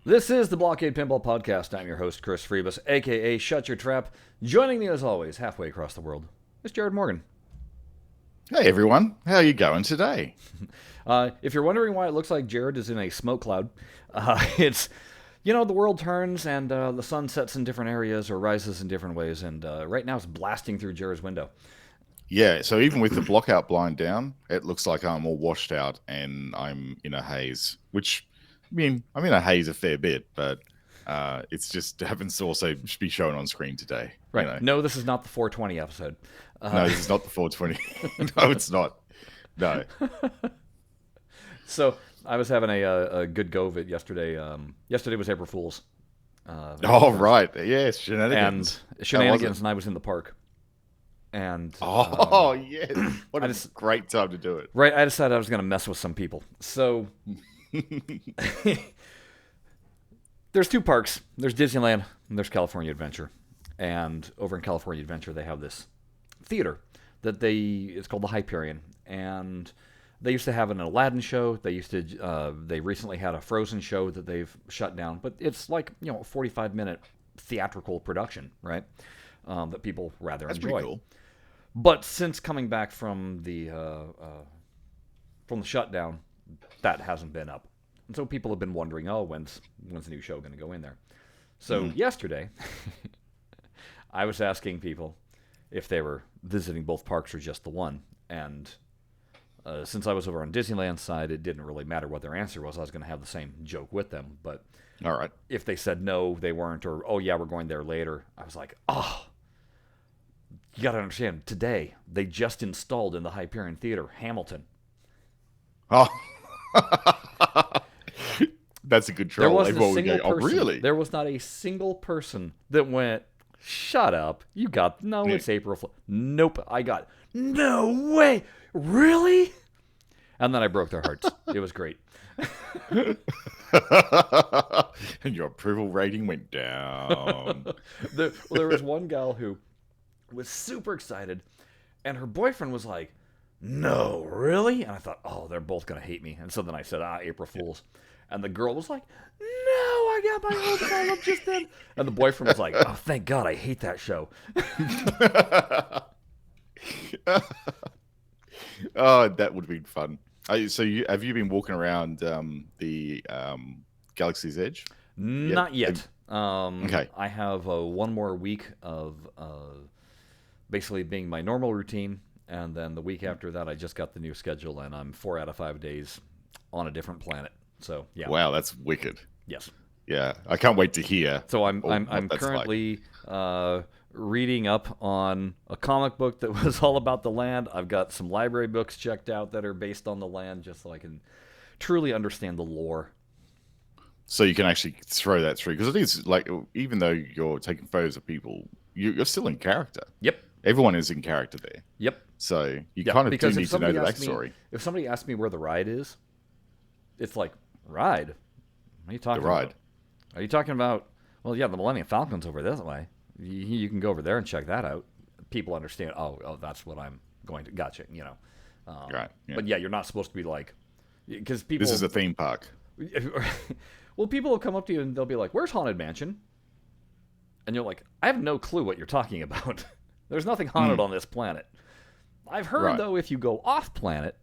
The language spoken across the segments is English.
This is the BlahCade PInball podcast. I'm your host, Chris Freebus, aka Shut Your Trap. Joining me as always, halfway across the world, is Jared Morgan. Hey everyone, how are you going today? If you're wondering why it looks like Jared is in a smoke cloud, it's, the world turns and the sun sets in different areas or rises in different ways, and right now it's blasting through Jared's window. Yeah, so even with the blockout blind down, it looks like I'm all washed out and I'm in a haze, which, I'm in a haze a fair bit, but it's just happens to also be shown on screen today. Right. No, this is not the 420 episode. No, this is not the 420. No, it's not. No. So I was having a good go of it yesterday. Yesterday was April Fool's. Right. Yes, shenanigans. And shenanigans, and I was in the park. And yes. What a great time to do it. Right, I decided I was going to mess with some people. So there's two parks. There's Disneyland and there's California Adventure. And over in California Adventure, they have this theater that it's called the Hyperion. And they used to have an Aladdin show. They recently had a Frozen show that they've shut down. But it's like, a 45-minute theatrical production, right? That people rather That's enjoy. Pretty cool. But since coming back from the shutdown, that hasn't been up. And so people have been wondering, when's the new show going to go in there? So yesterday, I was asking people if they were visiting both parks or just the one. And since I was over on Disneyland's side, it didn't really matter what their answer was. I was going to have the same joke with them. But all right, if they said no, they weren't, or, we're going there later, I was like, you got to understand, today, they just installed in the Hyperion Theater, Hamilton. Oh. That's a good troll. There wasn't a single person. Oh, really? There was not a single person that went, shut up. It's April Fool. Nope, I got, no way. Really? And then I broke their hearts. It was great. And your approval rating went down. There was one gal who was super excited, and her boyfriend was like, no, really? And I thought, they're both going to hate me. And so then I said, April Fools. And the girl was like, no, I got my hopes all up just then. And the boyfriend was like, oh, thank God, I hate that show. Oh, that would have been fun. So have you been walking around the Galaxy's Edge? Not yet. Okay. I have one more week of basically being my normal routine. And then the week after that, I just got the new schedule, and I'm 4 out of 5 days on a different planet. So yeah. Wow, that's wicked. Yes. Yeah, I can't wait to hear. So I'm currently reading up on a comic book that was all about the land. I've got some library books checked out that are based on the land, just so I can truly understand the lore. So you can actually throw that through, because it is like, even though you're taking photos of people, you're still in character. Yep. Everyone is in character there. Yep. So you kind of do need to know the backstory. If somebody asks me where the ride is, it's like, ride? What are you talking about? Are you talking about, well, yeah, the Millennium Falcon's over this way. You can go over there and check that out. People understand, that's what I'm going to, gotcha, Right. Yeah. But yeah, you're not supposed to be like, because people... This is a theme park. Well, people will come up to you and they'll be like, where's Haunted Mansion? And you're like, I have no clue what you're talking about. There's nothing haunted on this planet. I've heard, though, if you go off-planet,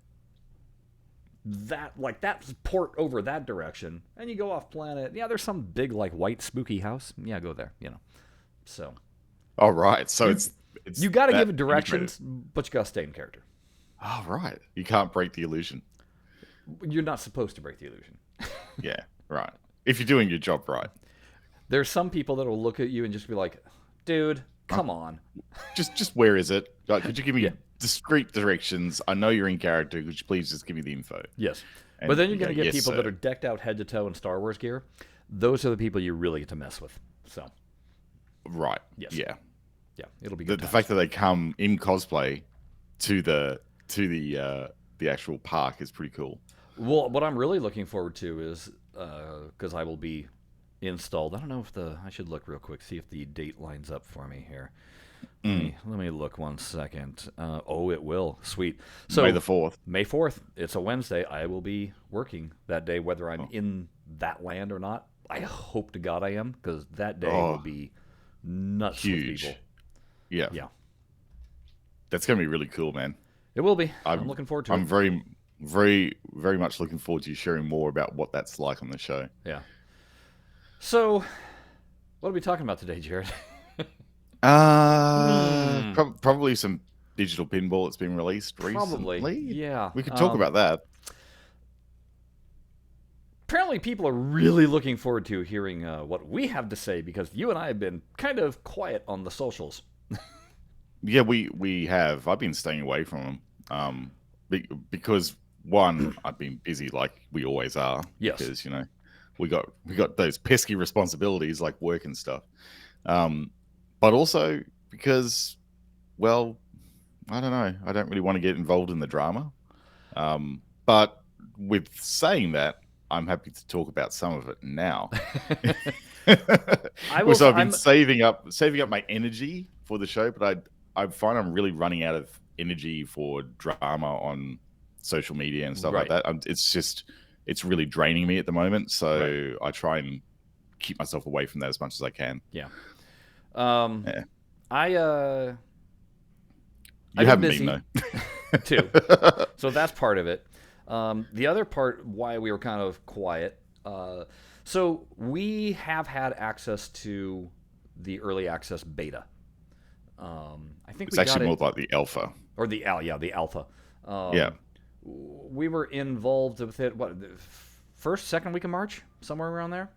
that's port over that direction, and you go off-planet, there's some big, white spooky house. Yeah, go there, So. All right. So it's you got to give it directions, but you got to stay in character. Oh, right. You can't break the illusion. You're not supposed to break the illusion. Yeah, right. If you're doing your job right. There's some people that will look at you and just be like, dude, come on. Just where is it? Could you give me discrete directions? I know you're in character. Could you please just give me the info? Yes. But then you're going to get people that are decked out head to toe in Star Wars gear. Those are the people you really get to mess with. So. Right. Yes. Yeah. Yeah. It'll be good. The fact that they come in cosplay to the actual park is pretty cool. Well, what I'm really looking forward to is because I will be installed. I don't know if I should look real quick, see if the date lines up for me here. Let me look 1 second. It will. Sweet. So May the 4th. May 4th. It's a Wednesday. I will be working that day, whether I'm in that land or not. I hope to God I am, because that day will Oh, be nuts with huge. people. Yeah. Yeah, That's going to be really cool, man. it will be. I'm I'm looking forward to it. I'm very, very, very much looking forward to you sharing more about what that's like on the show. Yeah. So, what are we talking about today, Jared? Probably some digital pinball that's been released Probably. recently. Yeah. We could talk about that. Apparently, people are really looking forward to hearing what we have to say, because you and I have been kind of quiet on the socials. Yeah, we have. I've been staying away from them. Because one, I've been busy like we always are. Yes. Because we got those pesky responsibilities like work and stuff. But also because, well, I don't know. I don't really want to get involved in the drama. But with saying that, I'm happy to talk about some of it now. So I've been saving up my energy for the show, but I find I'm really running out of energy for drama on social media and stuff like that. It's really draining me at the moment. So I try and keep myself away from that as much as I can. Yeah. Yeah. You haven't been though. too. So that's part of it. The other part why we were kind of quiet. So we have had access to the early access beta. I think it's actually more like the alpha. Or the alpha. Yeah. We were involved with it. What, the first, second week of March, somewhere around there.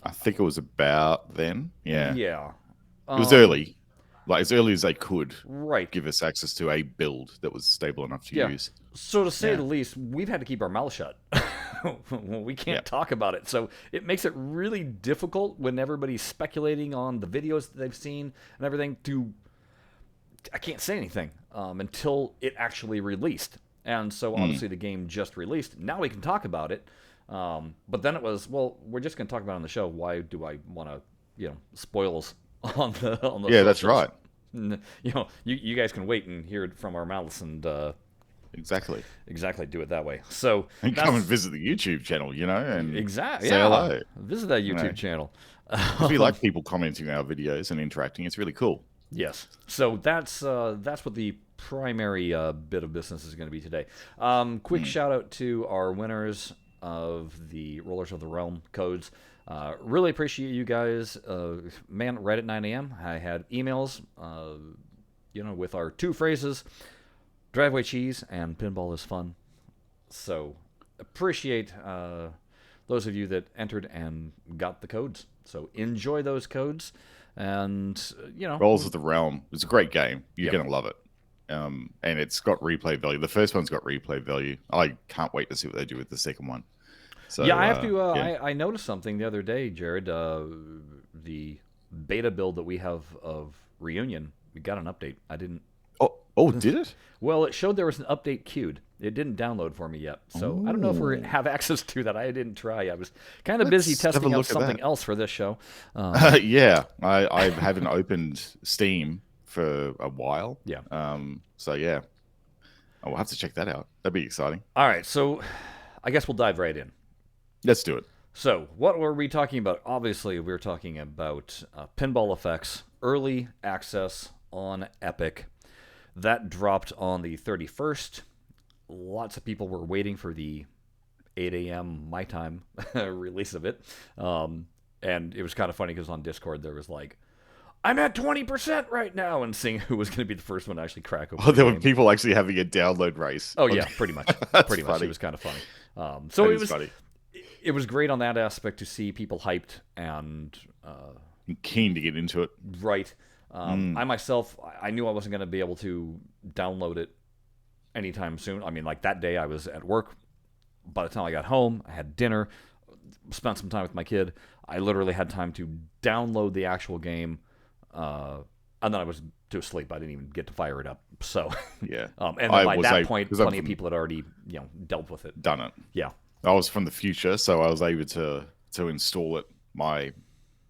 I think it was about then. Yeah. Yeah. It was early. Like as early as they could give us Right. access to a build that was stable enough to use. So to say the least, we've had to keep our mouth shut. We can't talk about it. So it makes it really difficult when everybody's speculating on the videos that they've seen and everything I can't say anything until it actually released. And so obviously the game just released. Now we can talk about it. But then it was, well, we're just going to talk about it on the show. Why do I want to, spoils on the Yeah, that's socials? right. You guys can wait and hear it from our mouths and Exactly do it that way. So and come and visit the YouTube channel, and exactly, say hello. Visit that YouTube channel. If you like people commenting on our videos and interacting, it's really cool. Yes. So that's what the primary bit of business is going to be today. Quick shout out to our winners of the Rollers of the Realm codes. Really appreciate you guys. Man, right at 9 a.m. I had emails, with our two phrases, driveway cheese and pinball is fun. So appreciate those of you that entered and got the codes. So enjoy those codes. And, Rolls of the Realm. It's a great game. You're going to love it. And it's got replay value. The first one's got replay value. I can't wait to see what they do with the second one. So, I have to. I noticed something the other day, Jared. The beta build that we have of Reunion, we got an update. I didn't. Oh, did it? Well, it showed there was an update queued. It didn't download for me yet, so I don't know if we have access to that. I didn't try. I was kind of busy testing out something else for this show. Yeah, I haven't opened Steam for a while. Yeah. So yeah, I'll have to check that out. That'd be exciting. All right, so I guess we'll dive right in. Let's do it. So, what were we talking about? Obviously, we were talking about Pinball FX Early Access on Epic. That dropped on the 31st. Lots of people were waiting for the 8 a.m. my time release of it. And it was kind of funny because on Discord there was like, I'm at 20% right now, and seeing who was going to be the first one to actually crack open. Oh, there were people actually having a download race. Oh, yeah, pretty much. Pretty much. It was kind of funny. So it was funny. It was great on that aspect to see people hyped and keen to get into it. Right. I myself, I knew I wasn't going to be able to download it anytime soon. I mean, like that day I was at work. By the time I got home, I had dinner, spent some time with my kid. I literally had time to download the actual game, and then I was to sleep. I didn't even get to fire it up. So yeah, and by that point, plenty of people had already dealt with it, done it. Yeah, I was from the future, so I was able to install it my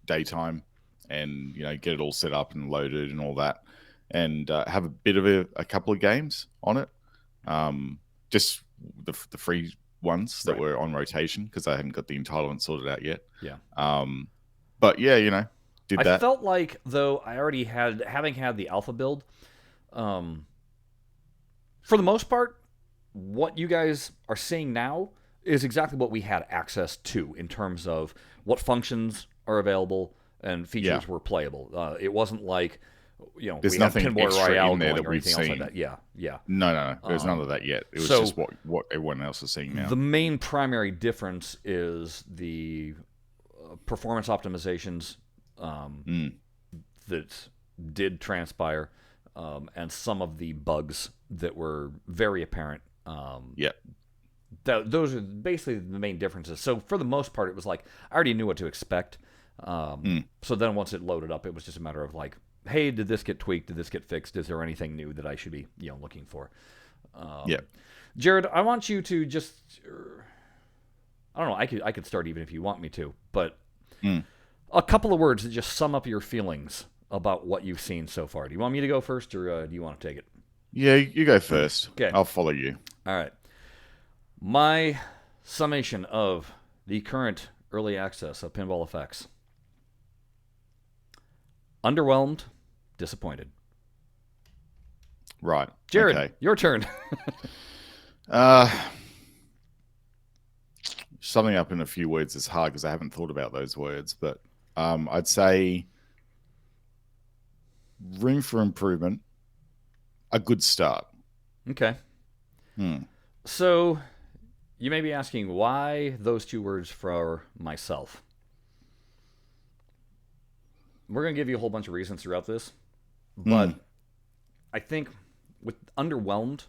daytime, and get it all set up and loaded and all that, and have a bit of a couple of games on it. Just the free ones that Right. were on rotation because I hadn't got the entitlement sorted out yet. Yeah. But yeah, you know, did I that. felt like, though, I already had, having had the alpha build, um, for the most part, what you guys are seeing now is exactly what we had access to in terms of what functions are available and Yeah. features were playable. It wasn't like, There's we had nothing Pinball extra Royale in there going that or we've anything else like seen. that. Yeah, yeah. No. There's none of that yet. It was So just what everyone else is seeing now. the main primary difference is the performance optimizations that did transpire, and some of the bugs that were very apparent. Yeah. Those are basically the main differences. So for the most part, it was like I already knew what to expect. So then once it loaded up, it was just a matter of like, hey, did this get tweaked? Did this get fixed? Is there anything new that I should be looking for? Yeah. Jared, I want you to just, I don't know, I could start even if you want me to, but a couple of words that just sum up your feelings about what you've seen so far. Do you want me to go first, or do you want to take it? Yeah, you go first. Okay. I'll follow you. All right. My summation of the current early access of Pinball FX. Underwhelmed, disappointed. Right. Jared, Okay. your turn. Summing up in a few words is hard because I haven't thought about those words, but I'd say room for improvement, a good start. Okay. So you may be asking why those two words for myself. We're going to give you a whole bunch of reasons throughout this, but I think with Underwhelmed,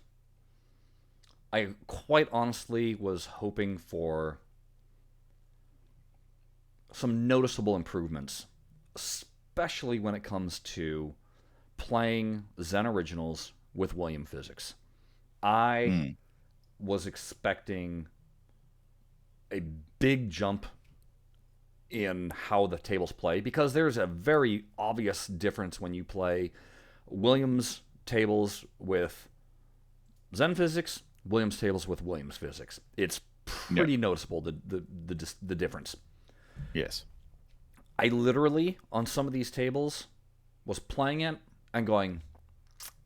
I quite honestly was hoping for some noticeable improvements, especially when it comes to playing Zen Originals with William Physics. I was expecting a big jump in how the tables play because there's a very obvious difference when you play Williams tables with Zen Physics, Williams tables with Williams Physics. It's pretty noticeable, the difference. Yes. I literally, on some of these tables, was playing it and going,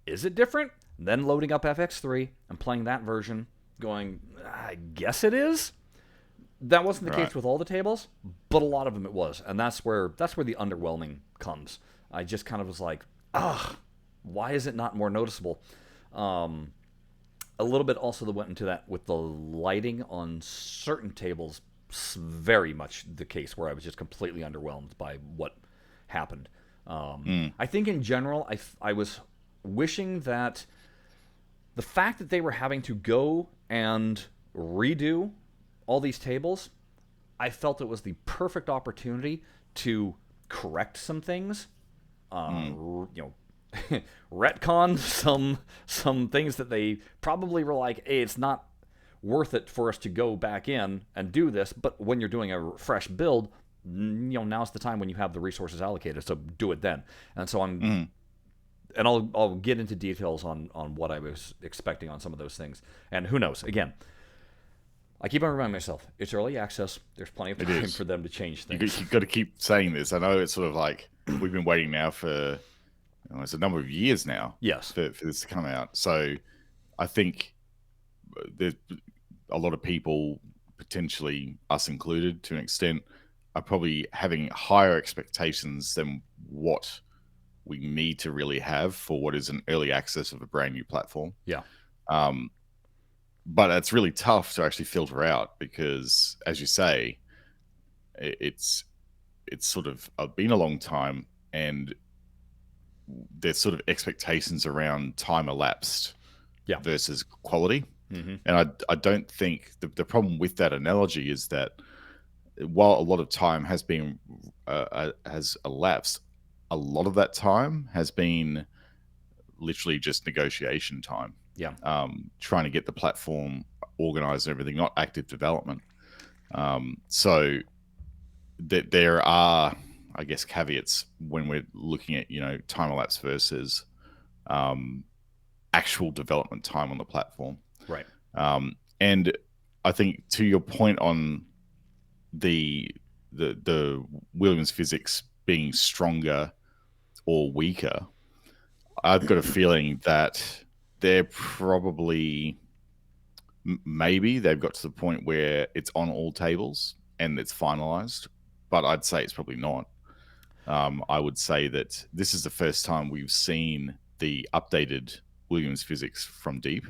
is it different? Then loading up FX3 and playing that version, going, I guess it is. That wasn't the case with all the tables, but a lot of them it was, and that's where the underwhelming comes. I just kind of was like, why is it not more noticeable? A little bit also that went into that with the lighting on certain tables, very much the case where I was just completely underwhelmed by what happened. I think in general, I was wishing that the fact that they were having to go and redo all these tables, I felt it was the perfect opportunity to correct some things, retcon some things that they probably were like, hey, it's not worth it for us to go back in and do this. But when you're doing a fresh build, now's the time when you have the resources allocated, so do it then. And so and I'll get into details on what I was expecting on some of those things. And who knows? Again, I keep on reminding myself, it's early access. There's plenty of time for them to change things. You've got to keep saying this. I know it's sort of like we've been waiting now for it's a number of years now. Yes. For this to come out. So I think there's a lot of people, potentially us included to an extent, are probably having higher expectations than what we need to really have for what is an early access of a brand new platform. Yeah. But it's really tough to actually filter out because, as you say, it's sort of been a long time, and there's sort of expectations around time elapsed versus quality. And I don't think the problem with that analogy is that while a lot of time has been has elapsed, a lot of that time has been literally just negotiation time. Yeah. Trying to get the platform organized and everything, not active development. So that there are, I guess, caveats when we're looking at, time elapse versus actual development time on the platform. Right. And I think to your point on the Williams physics being stronger or weaker, I've got a feeling that they're probably maybe they've got to the point where it's on all tables and it's finalized, but I'd say it's probably not. I would say that this is the first time we've seen the updated Williams physics from Deep,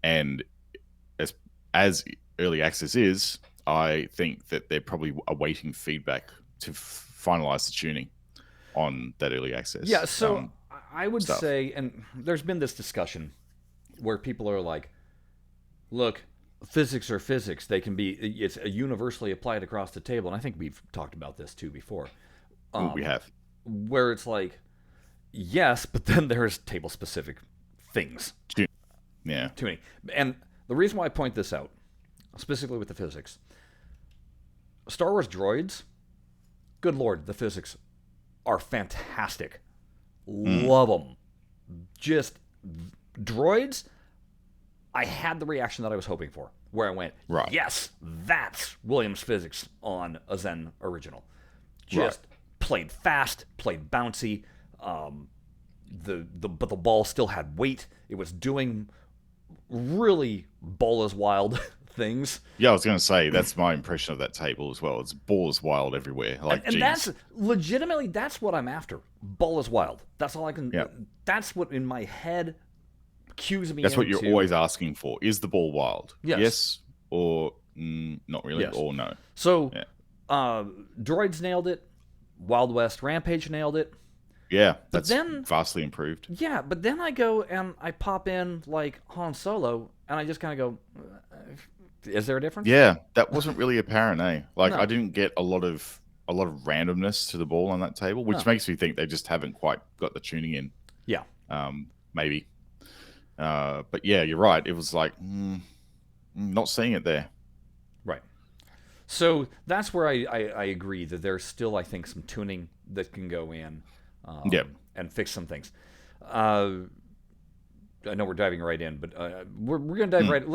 and as early access is, I think that they're probably awaiting feedback to finalize the tuning on that early access. Yeah, so I would stuff. say, and there's been this discussion where people are like, look, physics are physics. They can be, it's universally applied across the table. And I think we've talked about this too before. We have. Where it's like, yes, but then there's table specific things. Yeah. Tuning. And the reason why I point this out, specifically with the physics, Star Wars droids, good lord, the physics are fantastic. Love them. Just droids, I had the reaction that I was hoping for, where I went, right, yes, that's Williams physics on a Zen original. Just played fast, played bouncy. But the ball still had weight. It was doing really ball is wild things. Yeah, I was going to say that's my impression of that table as well. It's ball is wild everywhere. Like, and that's legitimately that's what I'm after. Ball is wild. That's all I can. Yeah. That's what in my head cues me. That's what you're always asking for. Is the ball wild? Yes or not really, or no. So, droids nailed it. Wild West Rampage nailed it. Yeah, that's vastly improved. Yeah, but then I go and I pop in like Han Solo, and I just kind of go, is there a difference? Yeah, that wasn't really apparent, eh? Like, No. I didn't get a lot of randomness to the ball on that table, which makes me think they just haven't quite got the tuning in. Yeah. Maybe. But yeah, you're right. It was like, not seeing it there. Right. So that's where I agree that there's still, I think, some tuning that can go in and fix some things. I know we're diving right in, but we're going to dive right.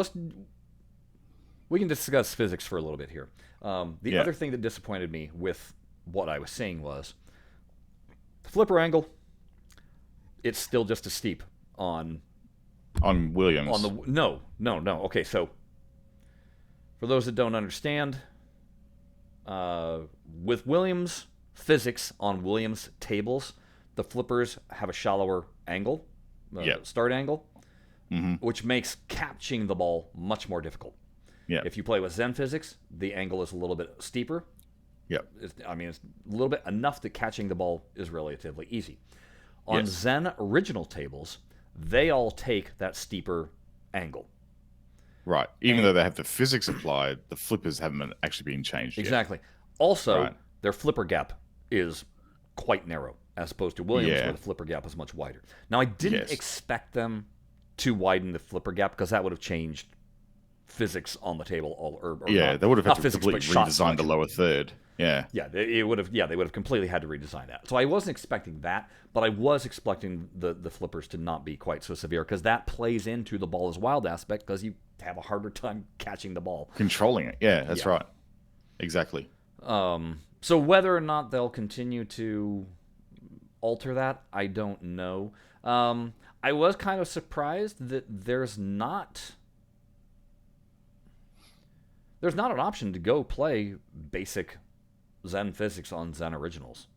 We can discuss physics for a little bit here. The other thing that disappointed me with what I was seeing was the flipper angle. It's still just as steep on Williams. No. Okay, so for those that don't understand, with Williams physics on Williams tables, the flippers have a shallower angle, start angle, which makes catching the ball much more difficult. Yeah. If you play with Zen physics, the angle is a little bit steeper. Yep. It's a little bit enough that catching the ball is relatively easy. On Zen original tables, they all take that steeper angle. Right. Even though they have the physics applied, the flippers haven't actually been changed Exactly. yet. Also, their flipper gap is quite narrow, as opposed to Williams, where the flipper gap is much wider. Now, I didn't expect them to widen the flipper gap, because that would have changed physics on the table. They would have had to completely redesign the lower third. Yeah. Yeah, they would have completely had to redesign that. So I wasn't expecting that, but I was expecting the flippers to not be quite so severe, because that plays into the ball is wild aspect, because you have a harder time catching the ball. Controlling it. Yeah, that's right. Exactly. So whether or not they'll continue to alter that, I don't know. I was kind of surprised that there's not an option to go play basic Zen physics on Zen originals.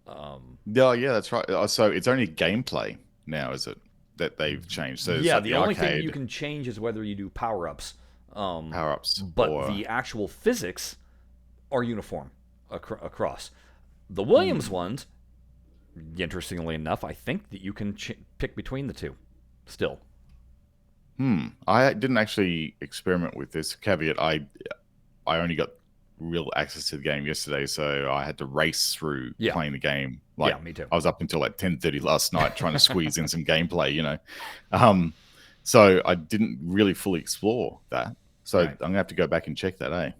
Yeah, that's right. So it's only gameplay now, is it, that they've changed? So yeah, like the only thing you can change is whether you do power-ups. But the actual physics are uniform across. The Williams ones, interestingly enough, I think that you can pick between the two still. I didn't actually experiment with this. Caveat, I only got real access to the game yesterday, so I had to race through playing the game. Me too. I was up until like 10:30 last night trying to squeeze in some gameplay, So I didn't really fully explore that. So I'm going to have to go back and check that,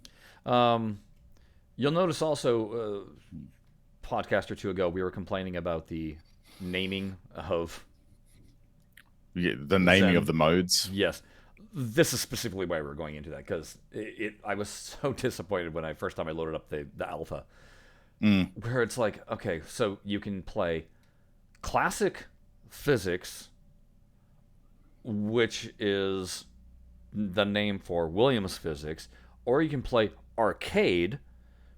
You'll notice also, a podcast or two ago, we were complaining about the naming of... the naming of the modes. Yes. this is specifically why we're going into that, because I was so disappointed when first time I loaded up the alpha, where it's like, okay, so you can play classic physics, which is the name for Williams physics, or you can play arcade,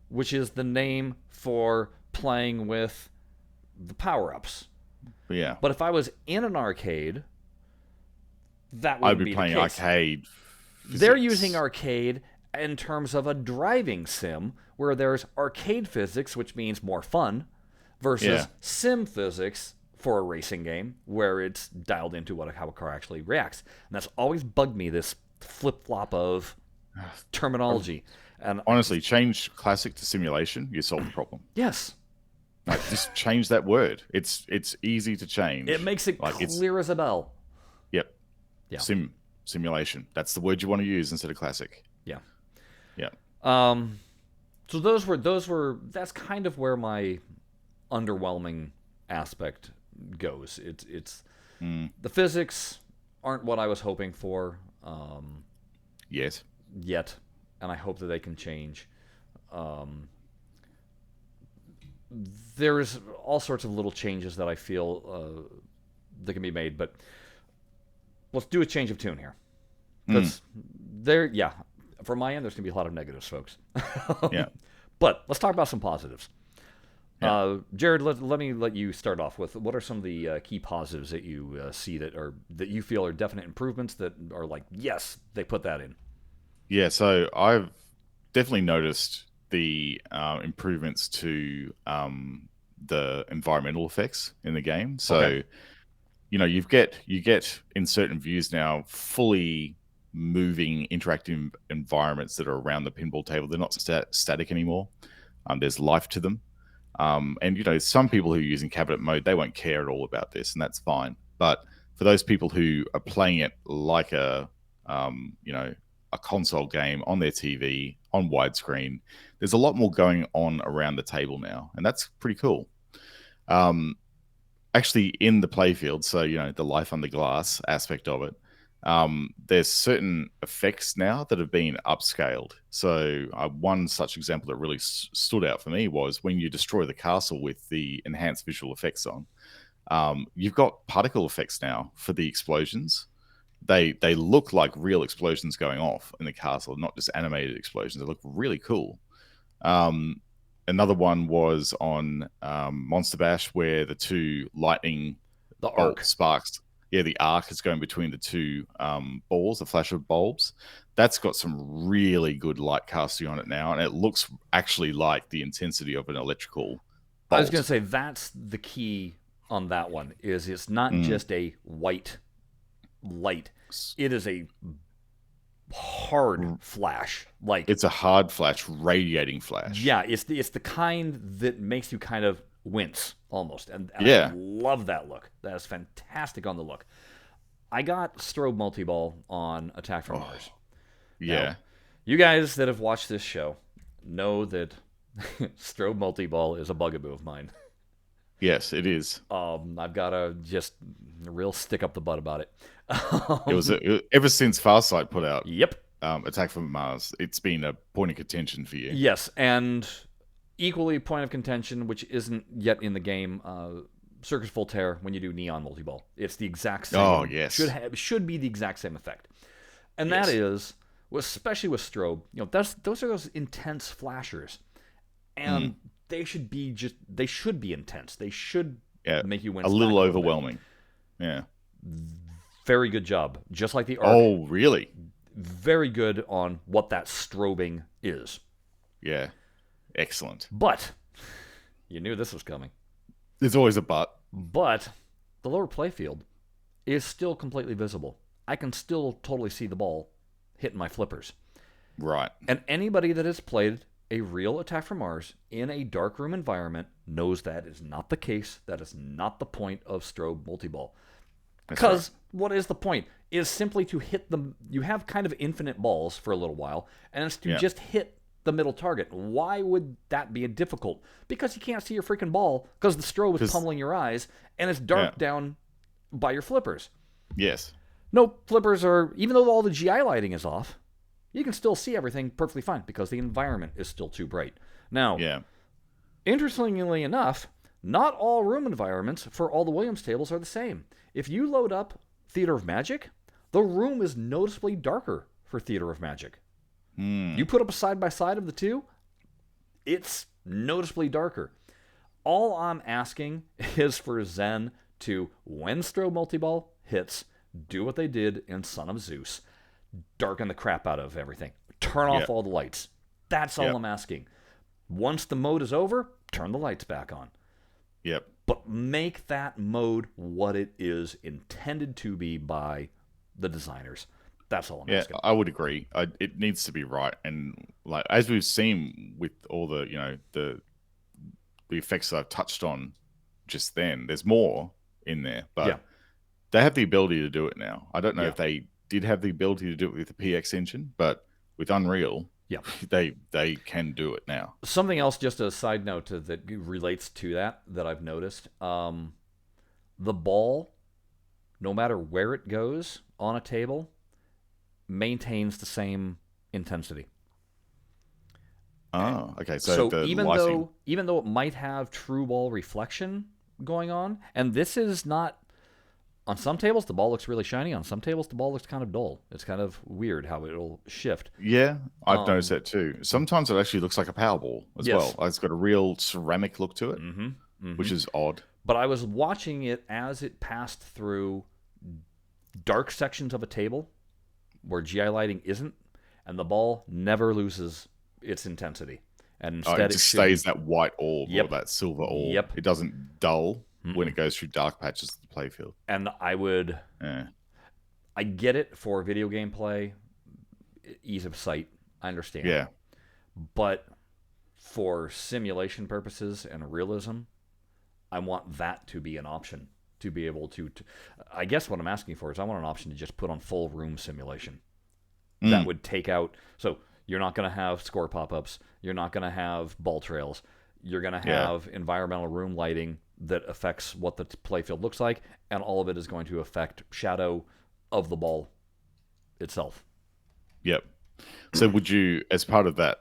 which is the name for playing with the power-ups. Yeah. But if I was in an arcade, that I'd would be be playing the case. arcade. They're physics. using arcade in terms of a driving sim, where there's arcade physics, which means more fun, versus sim physics for a racing game, where it's dialed into how a car actually reacts. And that's always bugged me, this flip-flop of terminology. And Honestly, change classic to simulation, you solve the problem. yes, Like, just change that word. It's easy to change. it makes it Like, clear as a bell. Yep. Yeah. Simulation. That's the word you want to use instead of classic. Yeah. Yeah. So that's kind of where my underwhelming aspect goes. It's the physics aren't what I was hoping for Yes. yet, and I hope that they can change. There's all sorts of little changes that I feel that can be made, but let's do a change of tune here. Because from my end, there's going to be a lot of negatives, folks. Yeah. But let's talk about some positives. Yeah. Jared, let me let you start off with what are some of the key positives that you see that you feel are definite improvements that are like, yes, they put that in. Yeah, so I've definitely noticed the improvements to the environmental effects in the game. So, Okay. you get in certain views now fully moving interactive environments that are around the pinball table. They're not static anymore. There's life to them. And some people who are using cabinet mode, they won't care at all about this, and that's fine. But for those people who are playing it like a console game on their TV on widescreen, there's a lot more going on around the table now, and that's pretty cool. Actually, in the playfield, so the life under glass aspect of it, there's certain effects now that have been upscaled. So one such example that really stood out for me was when you destroy the castle with the enhanced visual effects on. You've got particle effects now for the explosions. They look like real explosions going off in the castle, not just animated explosions. They look really cool. Another one was on Monster Bash, where the two lightning arc sparks. Yeah, the arc is going between the two balls, the flash of bulbs. That's got some really good light casting on it now, and it looks actually like the intensity of an electrical bolt. I was going to say that's the key on that one. Is it's not just a white light; it is a hard flash. Like it's a hard flash, radiating flash. Yeah, it's the kind that makes you kind of wince almost, and I love that look. That is fantastic on the look. I got Strobe Multiball on Attack from Mars. Yeah. Now, you guys that have watched this show know that Strobe Multiball is a bugaboo of mine. Yes, it is. I've got a real stick up the butt about it. It was ever since Farsight put out. Yep. Attack from Mars. It's been a point of contention for you. Yes, and equally point of contention, which isn't yet in the game, Circus Voltaire when you do Neon Multiball. It's the exact same. Oh, yes. Should be the exact same effect. And yes. that is, especially with Strobe, those are those intense flashers. And they should be intense. They should make you wince. A little overwhelming. Yeah. Very good job. Just like the arc. Oh, really? Very good on what that strobing is. Yeah. Excellent. But you knew this was coming. There's always a but. But the lower playfield is still completely visible. I can still totally see the ball hitting my flippers. Right. And anybody that has played a real Attack from Mars in a darkroom environment knows that is not the case. That is not the point of Strobe Multiball. Because what is the point? It is simply to hit them. You have kind of infinite balls for a little while, and it's to just hit the middle target. Why would that be difficult? Because you can't see your freaking ball because the strobe is pummeling your eyes, and it's dark down by your flippers. Yes. No, flippers are, even though all the GI lighting is off, you can still see everything perfectly fine because the environment is still too bright. Now, Yeah. interestingly enough, not all room environments for all the Williams tables are the same. If you load up Theater of Magic, the room is noticeably darker for Theater of Magic. You put up a side-by-side of the two, it's noticeably darker. All I'm asking is for Zen to, when Strobe Multiball hits, do what they did in Son of Zeus. Darken the crap out of everything. Turn off all the lights. That's all I'm asking. Once the mode is over, turn the lights back on. Yep. But make that mode what it is intended to be by the designers. That's all I'm asking. I would agree. It needs to be right, and like as we've seen with all the the effects that I've touched on just then, there's more in there, but they have the ability to do it now. I don't know if they did have the ability to do it with the PX engine, but with Unreal, they can do it now. Something else, just a side note that relates to that I've noticed. The ball, no matter where it goes on a table, maintains the same intensity. Oh, okay. So the even lighting... though it might have true ball reflection going on, and this is not, on some tables the ball looks really shiny, on some tables the ball looks kind of dull. It's kind of weird how it'll shift. Yeah, I've noticed that too. Sometimes it actually looks like a Powerball as well. It's got a real ceramic look to it, which is odd. But I was watching it as it passed through dark sections of a table where GI lighting isn't, and the ball never loses its intensity. And instead it just stays that white orb or that silver orb. It doesn't dull when it goes through dark patches of the playfield. And I get it for video game play, ease of sight. I understand. Yeah. But for simulation purposes and realism, I want that to be an option. To be able to I guess what I'm asking for is I want an option to just put on full room simulation. That would take out, so you're not going to have score pop-ups, you're not going to have ball trails, you're going to have environmental room lighting that affects what the playfield looks like, and all of it is going to affect shadow of the ball itself. Yep. So would you, as part of that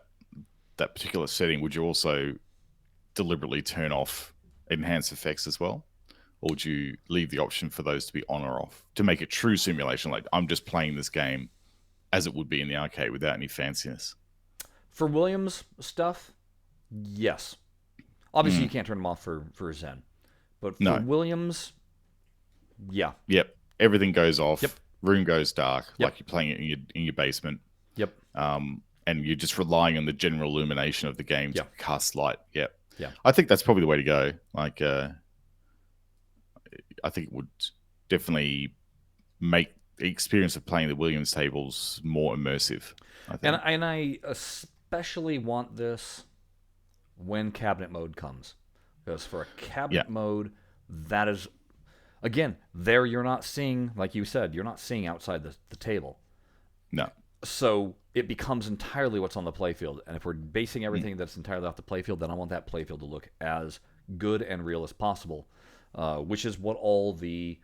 particular setting, would you also deliberately turn off enhanced effects as well? Or would you leave the option for those to be on or off to make it true simulation? Like, I'm just playing this game as it would be in the arcade without any fanciness. For Williams stuff, yes. Obviously, you can't turn them off for Zen. But for Williams, yeah. Yep. Everything goes off. Yep. Room goes dark, like you're playing it in your basement. Yep. And you're just relying on the general illumination of the game to cast light. Yep. Yeah. I think that's probably the way to go. Like, I think it would definitely make the experience of playing the Williams tables more immersive. I think. And I especially want this when cabinet mode comes. Because for a cabinet mode, that is, again, there you're not seeing, like you said, you're not seeing outside the table. No. So it becomes entirely what's on the playfield. And if we're basing everything that's entirely off the playfield, then I want that playfield to look as good and real as possible. Which is what all the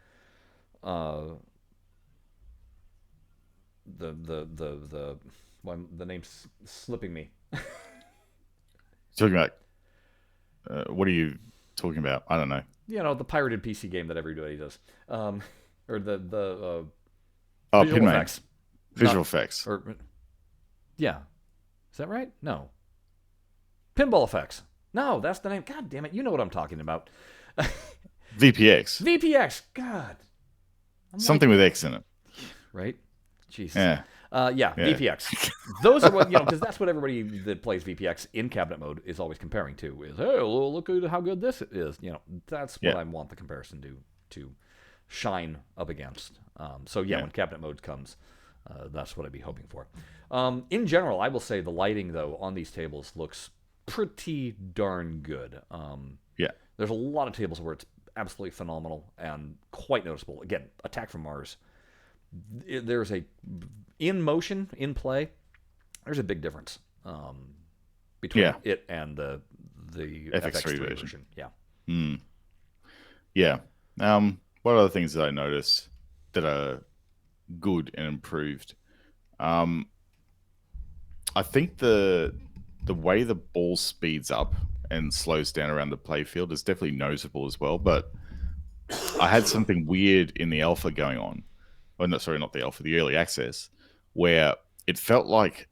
name's slipping me. Talking about what are you talking about? I don't know. You know, the pirated PC game that everybody does, or the visual effects. Visual effects. Yeah, is that right? No. Pinball FX. No, that's the name. God damn it! You know what I'm talking about. VPX. VPX. God. Something with X in it. Right? Jesus. Yeah. VPX. Those are what, because that's what everybody that plays VPX in cabinet mode is always comparing to. Is, hey, look at how good this is. That's what I want the comparison to shine up against. When cabinet mode comes, that's what I'd be hoping for. In general, I will say the lighting, though, on these tables looks pretty darn good. There's a lot of tables where it's absolutely phenomenal and quite noticeable. Again, Attack from Mars. There's in motion, in play, there's a big difference between it and the FX3 version. Yeah. What other things did I notice that are good and improved. I think the way the ball speeds up and slows down around the playfield is definitely noticeable as well. But I had something weird in the alpha going on. Oh, no, sorry, not the alpha, the early access, where it felt like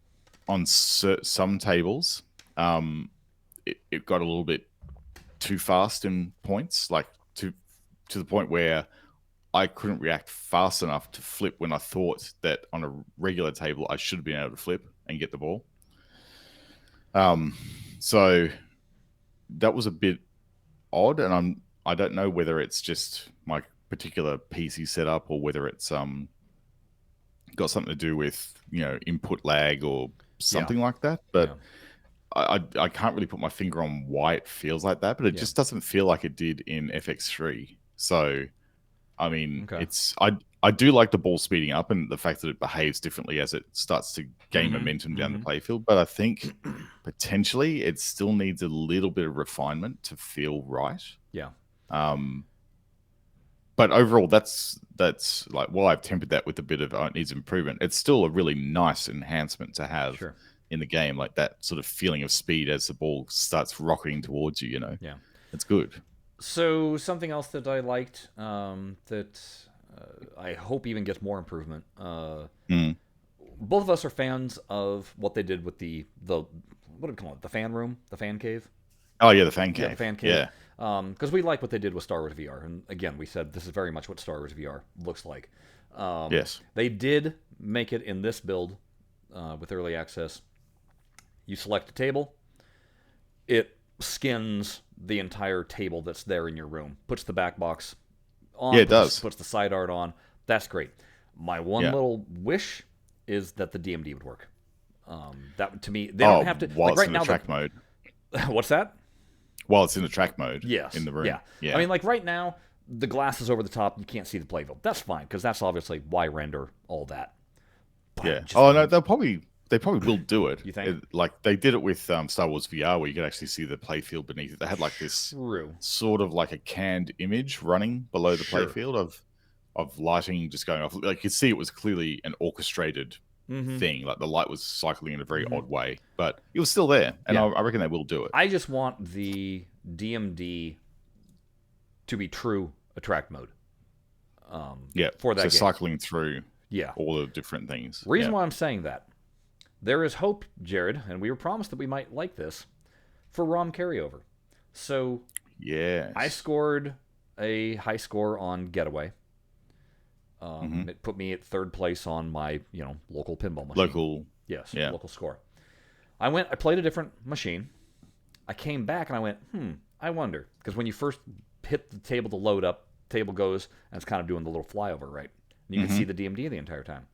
on some tables, it got a little bit too fast in points, like to the point where I couldn't react fast enough to flip when I thought that on a regular table I should have been able to flip and get the ball. So that was a bit odd, and I don't know whether it's just my particular PC setup or whether it's got something to do with input lag or something like that. But I can't really put my finger on why it feels like that. But it just doesn't feel like it did in FX3. So I mean, I do like the ball speeding up and the fact that it behaves differently as it starts to gain momentum down the playfield. But I think potentially it still needs a little bit of refinement to feel right. Yeah. But overall, that's like, while I've tempered that with a bit of it needs improvement, it's still a really nice enhancement to have in the game, like that sort of feeling of speed as the ball starts rocketing towards you. Yeah, it's good. So something else that I liked that I hope even gets more improvement. Both of us are fans of what they did with the what do we call it? The fan room, the fan cave. Oh yeah, the fan cave. Yeah, the fan cave. Yeah. Because we like what they did with Star Wars VR, and again, we said this is very much what Star Wars VR looks like. Yes. They did make it in this build with early access. You select a table, it skins the entire table that's there in your room, puts the back box on, yeah, it does. Puts the side art on. That's great. My one little wish is that the DMD would work. That to me, they don't have to. While like it's right in now, the track mode. What's that? While it's in the track mode. Yes. In the room. Yeah. I mean, like right now, the glass is over the top. You can't see the playfield. That's fine because that's obviously why render all that. But no, they probably will do it. You think? Like they did it with Star Wars VR, where you could actually see the playfield beneath it. They had like this sort of like a canned image running below the playfield of lighting just going off. Like you could see it was clearly an orchestrated thing. Like the light was cycling in a very odd way, but it was still there, and I reckon they will do it. I just want the DMD to be true attract mode. For that game. Cycling through all the different things. Reason why I'm saying that, there is hope, Jared, and we were promised that we might like this, for ROM carryover. So I scored a high score on Getaway. It put me at third place on my local pinball machine. Local score. I played a different machine. I came back and I went, I wonder, because when you first hit the table to load up, table goes and it's kind of doing the little flyover, right? And you can see the DMD the entire time.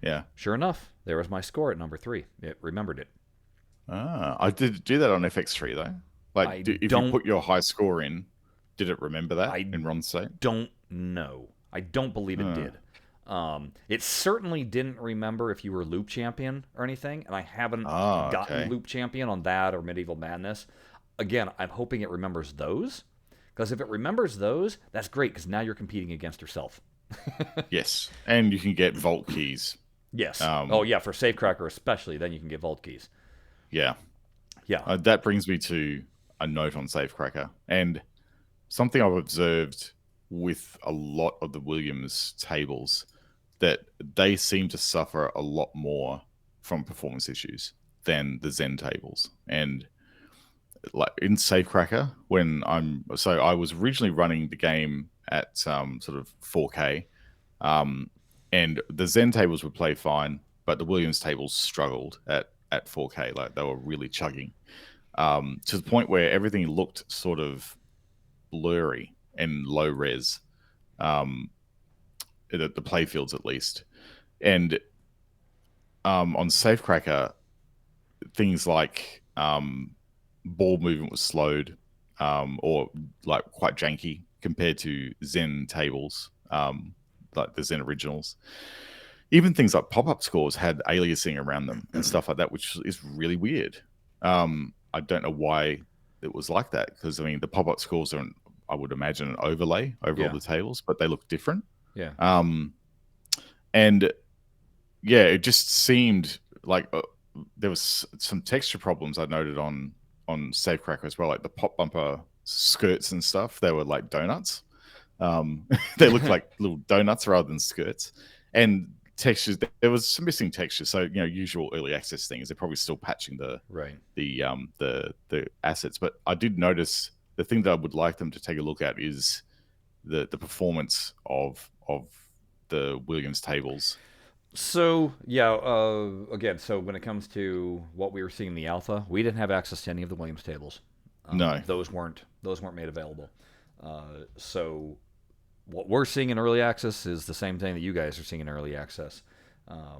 Yeah. Sure enough, there was my score at number 3. It remembered it. I did do that on FX3 though. Like, if you put your high score in, did it remember that in ROM state? Don't know. I don't believe it did. It certainly didn't remember if you were loop champion or anything, and I haven't gotten loop champion on that or Medieval Madness. Again, I'm hoping it remembers those, because if it remembers those, that's great, because now you're competing against yourself. Yes, and you can get vault keys. Yes. For Safecracker especially, then you can get vault keys. Yeah. Yeah. That brings me to a note on Safecracker, and something I've observed with a lot of the Williams tables, that they seem to suffer a lot more from performance issues than the Zen tables. And like in Safecracker, I was originally running the game at sort of 4K, and the Zen tables would play fine, but the Williams tables struggled at 4K. Like they were really chugging, to the point where everything looked sort of blurry and low res, the playfields at least. And on Safecracker, things like ball movement was slowed, or like quite janky compared to Zen tables, like the Zen originals. Even things like pop-up scores had aliasing around them and stuff like that, which is really weird. I don't know why it was like that, because I mean the pop-up scores are, I would imagine, an overlay over all the tables, but they look different. Yeah. And yeah, it just seemed like there was some texture problems I noted on Safecracker as well, like the pop bumper skirts and stuff. They were like donuts. They looked like little donuts rather than skirts. And textures, there was some missing texture. So usual early access things. They're probably still patching Right. the assets. But I did notice the thing that I would like them to take a look at is the performance of the Williams tables. So yeah, again, so when it comes to what we were seeing in the alpha, we didn't have access to any of the Williams tables. No. Those weren't made available. So what we're seeing in early access is the same thing that you guys are seeing in early access.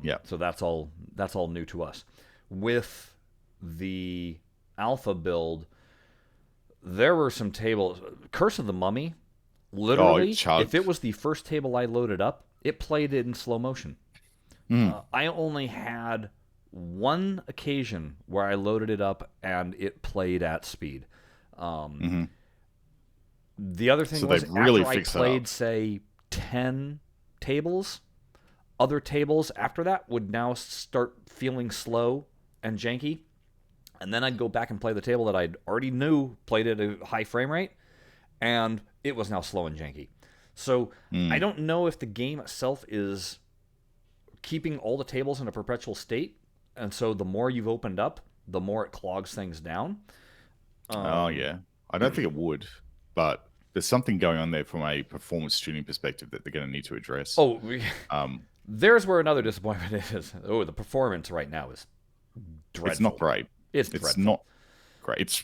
Yeah. So that's all new to us. With the alpha build, there were some tables. Curse of the Mummy, literally, if it was the first table I loaded up, it played it in slow motion. I only had one occasion where I loaded it up and it played at speed. The other thing was after I played, say, 10 tables, other tables after that would now start feeling slow and janky. And then I'd go back and play the table that I already knew played at a high frame rate, and it was now slow and janky. So I don't know if the game itself is keeping all the tables in a perpetual state, and so the more you've opened up, the more it clogs things down. Oh, yeah. I don't think it would, but there's something going on there from a performance tuning perspective that they're going to need to address. Oh, there's where another disappointment is. Oh, the performance right now is dreadful. It's not great. It's not great. It's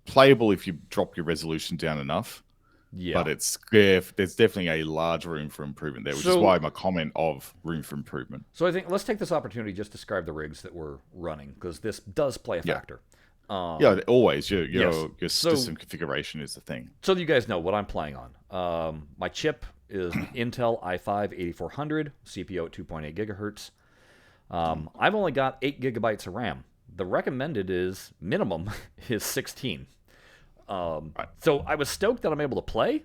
playable if you drop your resolution down enough. Yeah. But there's definitely a large room for improvement there, which is why my comment of room for improvement. So I think let's take this opportunity just to describe the rigs that we're running, because this does play a factor. Yeah, always. Your system configuration is the thing. So you guys know what I'm playing on. My chip is Intel i5 8400, CPU at 2.8 gigahertz. I've only got 8 gigabytes of RAM. The recommended is minimum is 16. So I was stoked that I'm able to play.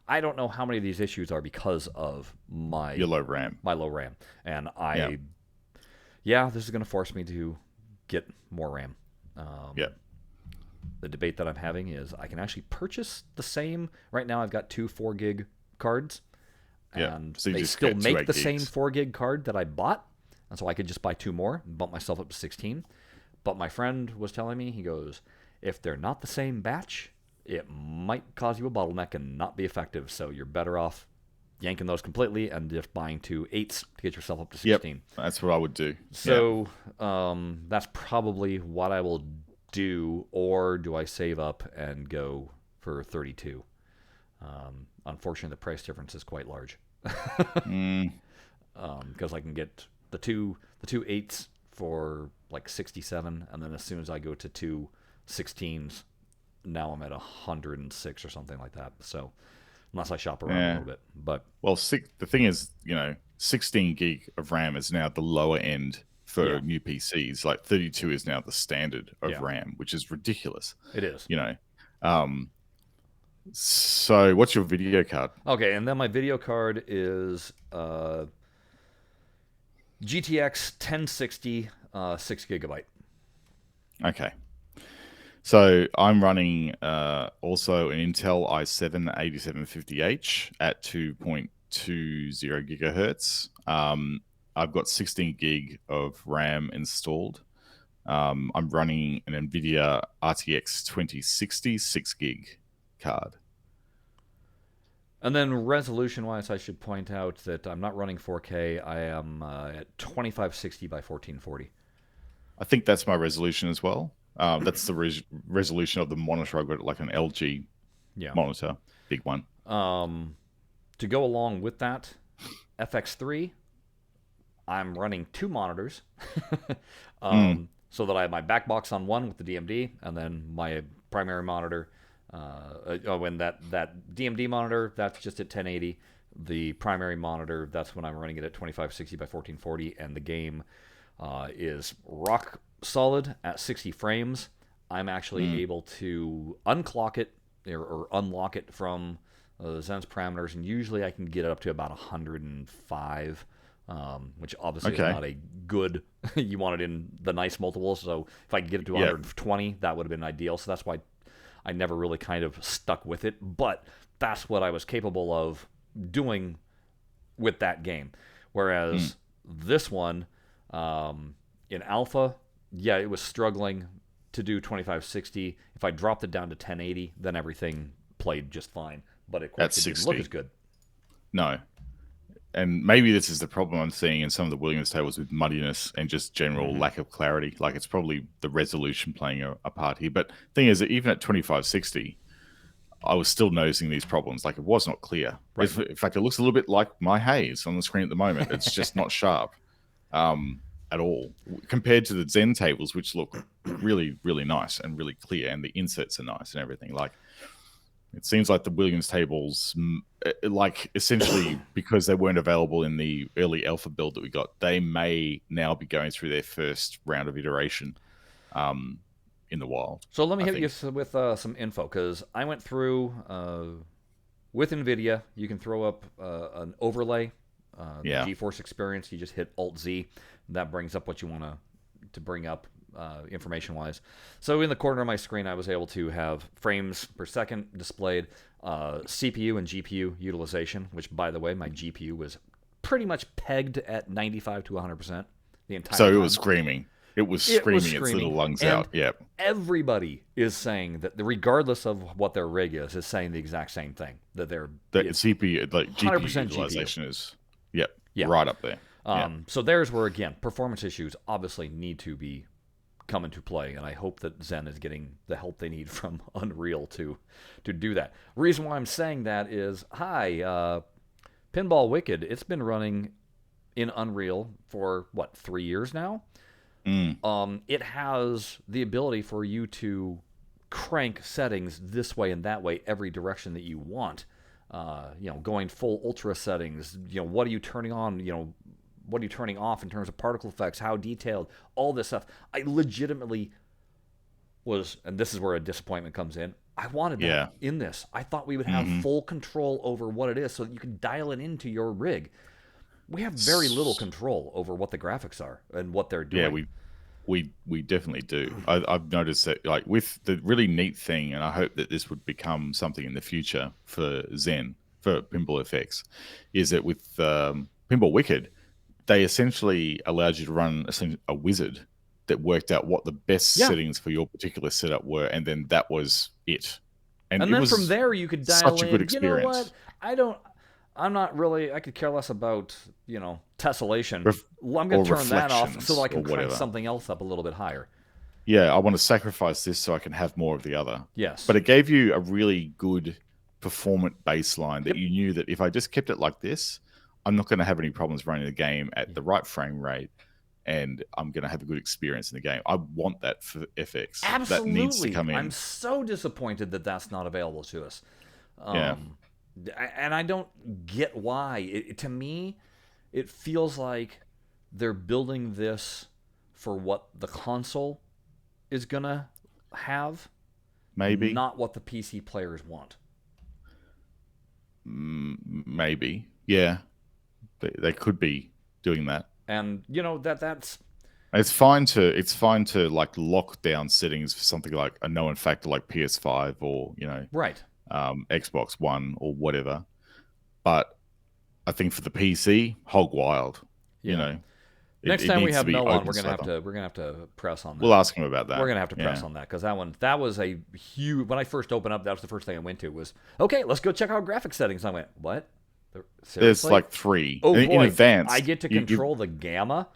I don't know how many of these issues are because of your low RAM. My low RAM. And this is going to force me to get more RAM. The debate that I'm having is I can actually purchase the same. Right now I've got 2 4 gig cards. And so they still make the same 4 gig card that I bought. And so I could just buy 2 more and bump myself up to 16. But my friend was telling me, he goes, if they're not the same batch, it might cause you a bottleneck and not be effective. So you're better off yanking those completely and just buying 2 8s to get yourself up to 16. Yep, that's what I would do. So that's probably what I will do. Or do I save up and go for 32? Unfortunately, the price difference is quite large. Because I can get the two 8s for like 67, and then as soon as I go to 2 16s, now I'm at 106 or something like that. So unless I shop around a little bit, but the thing is, 16 gig of RAM is now the lower end for new PCs. Like 32 is now the standard of RAM, which is ridiculous. It is. So what's your video card? Okay, and then my video card is GTX 1060 6 gigabyte. Okay. So I'm running also an Intel i7 8750H at 2.20 gigahertz. I've got 16 gig of RAM installed. I'm running an NVIDIA RTX 2060 6 gig card. And then resolution-wise, I should point out that I'm not running 4K. I am at 2560 by 1440. I think that's my resolution as well. That's the resolution of the monitor. I've got like an LG monitor, big one. To go along with that, FX3, I'm running 2 monitors. So that I have my back box on one with the DMD, and then my primary monitor. When that DMD monitor, that's just at 1080. The primary monitor, that's when I'm running it at 2560 by 1440, and the game is rock solid at 60 frames. I'm actually able to unclock it or unlock it from Zen's parameters, and usually I can get it up to about 105 which obviously is not a good. You want it in the nice multiples. So if I could get it to 120, that would have been ideal. So that's why I never really kind of stuck with it. But that's what I was capable of doing with that game. Whereas this one, in alpha, yeah, it was struggling to do 2560. If I dropped it down to 1080, then everything played just fine. But of course, it didn't look as good. No. And maybe this is the problem I'm seeing in some of the Williams tables with muddiness and just general lack of clarity. Like, it's probably the resolution playing a part here. But the thing is that even at 2560, I was still noticing these problems. Like, it was not clear. Right. In fact, it looks a little bit like my haze on the screen at the moment. It's just not sharp at all compared to the Zen tables, which look really, really nice and really clear. And the insets are nice and everything. Like, it seems like the Williams tables, like, essentially because they weren't available in the early alpha build that we got, they may now be going through their first round of iteration in the wild. So let me hit you with some info, because I went through with NVIDIA. You can throw up an overlay, the GeForce Experience. You just hit Alt-Z. That brings up what you want to bring up. Information-wise. So in the corner of my screen, I was able to have frames per second displayed, CPU and GPU utilization, which, by the way, my GPU was pretty much pegged at 95 to 100% the entire time. So it was screaming. It was screaming its little lungs out. Yep. Everybody is saying that, regardless of what their rig is saying the exact same thing. That their CPU, like GPU utilization is right up there. So there's where, again, performance issues obviously need to be come into play, and I hope that Zen is getting the help they need from Unreal to do that. Reason why I'm saying that is, Pinball Wicked, it's been running in Unreal for, 3 years now? It has the ability for you to crank settings this way and that way, every direction that you want. Going full ultra settings, what are you turning on, what are you turning off in terms of particle effects, how detailed, all this stuff. I legitimately was, and this is where a disappointment comes in, I wanted that in this. I thought we would have full control over what it is so that you can dial it into your rig. We have very little control over what the graphics are and what they're doing. Yeah, we definitely do. I've noticed that, like, with the really neat thing, and I hope that this would become something in the future for Zen, for Pinball FX, is that with Pinball Wicked, they essentially allowed you to run a wizard that worked out what the best settings for your particular setup were, and then that was it. And then was from there you could dial such a good experience. You know what? I'm not really. I could care less about tessellation. I'm going to turn that off so I can crank something else up a little bit higher. Yeah, I want to sacrifice this so I can have more of the other. Yes, but it gave you a really good performant baseline that you knew that if I just kept it like this, I'm not going to have any problems running the game at the right frame rate, and I'm going to have a good experience in the game. I want that for FX. Absolutely. That needs to come in. I'm so disappointed that that's not available to us. And I don't get why. To me, it feels like they're building this for what the console is going to have. Maybe. Not what the PC players want. Maybe. Yeah. They could be doing that, and that's it's fine to like lock down settings for something like a known factor like PS5 or Xbox One or whatever. But I think for the PC, hog wild. Next time we have Mel on, we're gonna have to press on that. We'll ask him about that. We're gonna have to press on that, because that was a huge. When I first opened up, that was the first thing I went to was, okay, let's go check out graphics settings. And I went, what? Seriously? There's like 3. Oh, in advance. I get to control the gamma?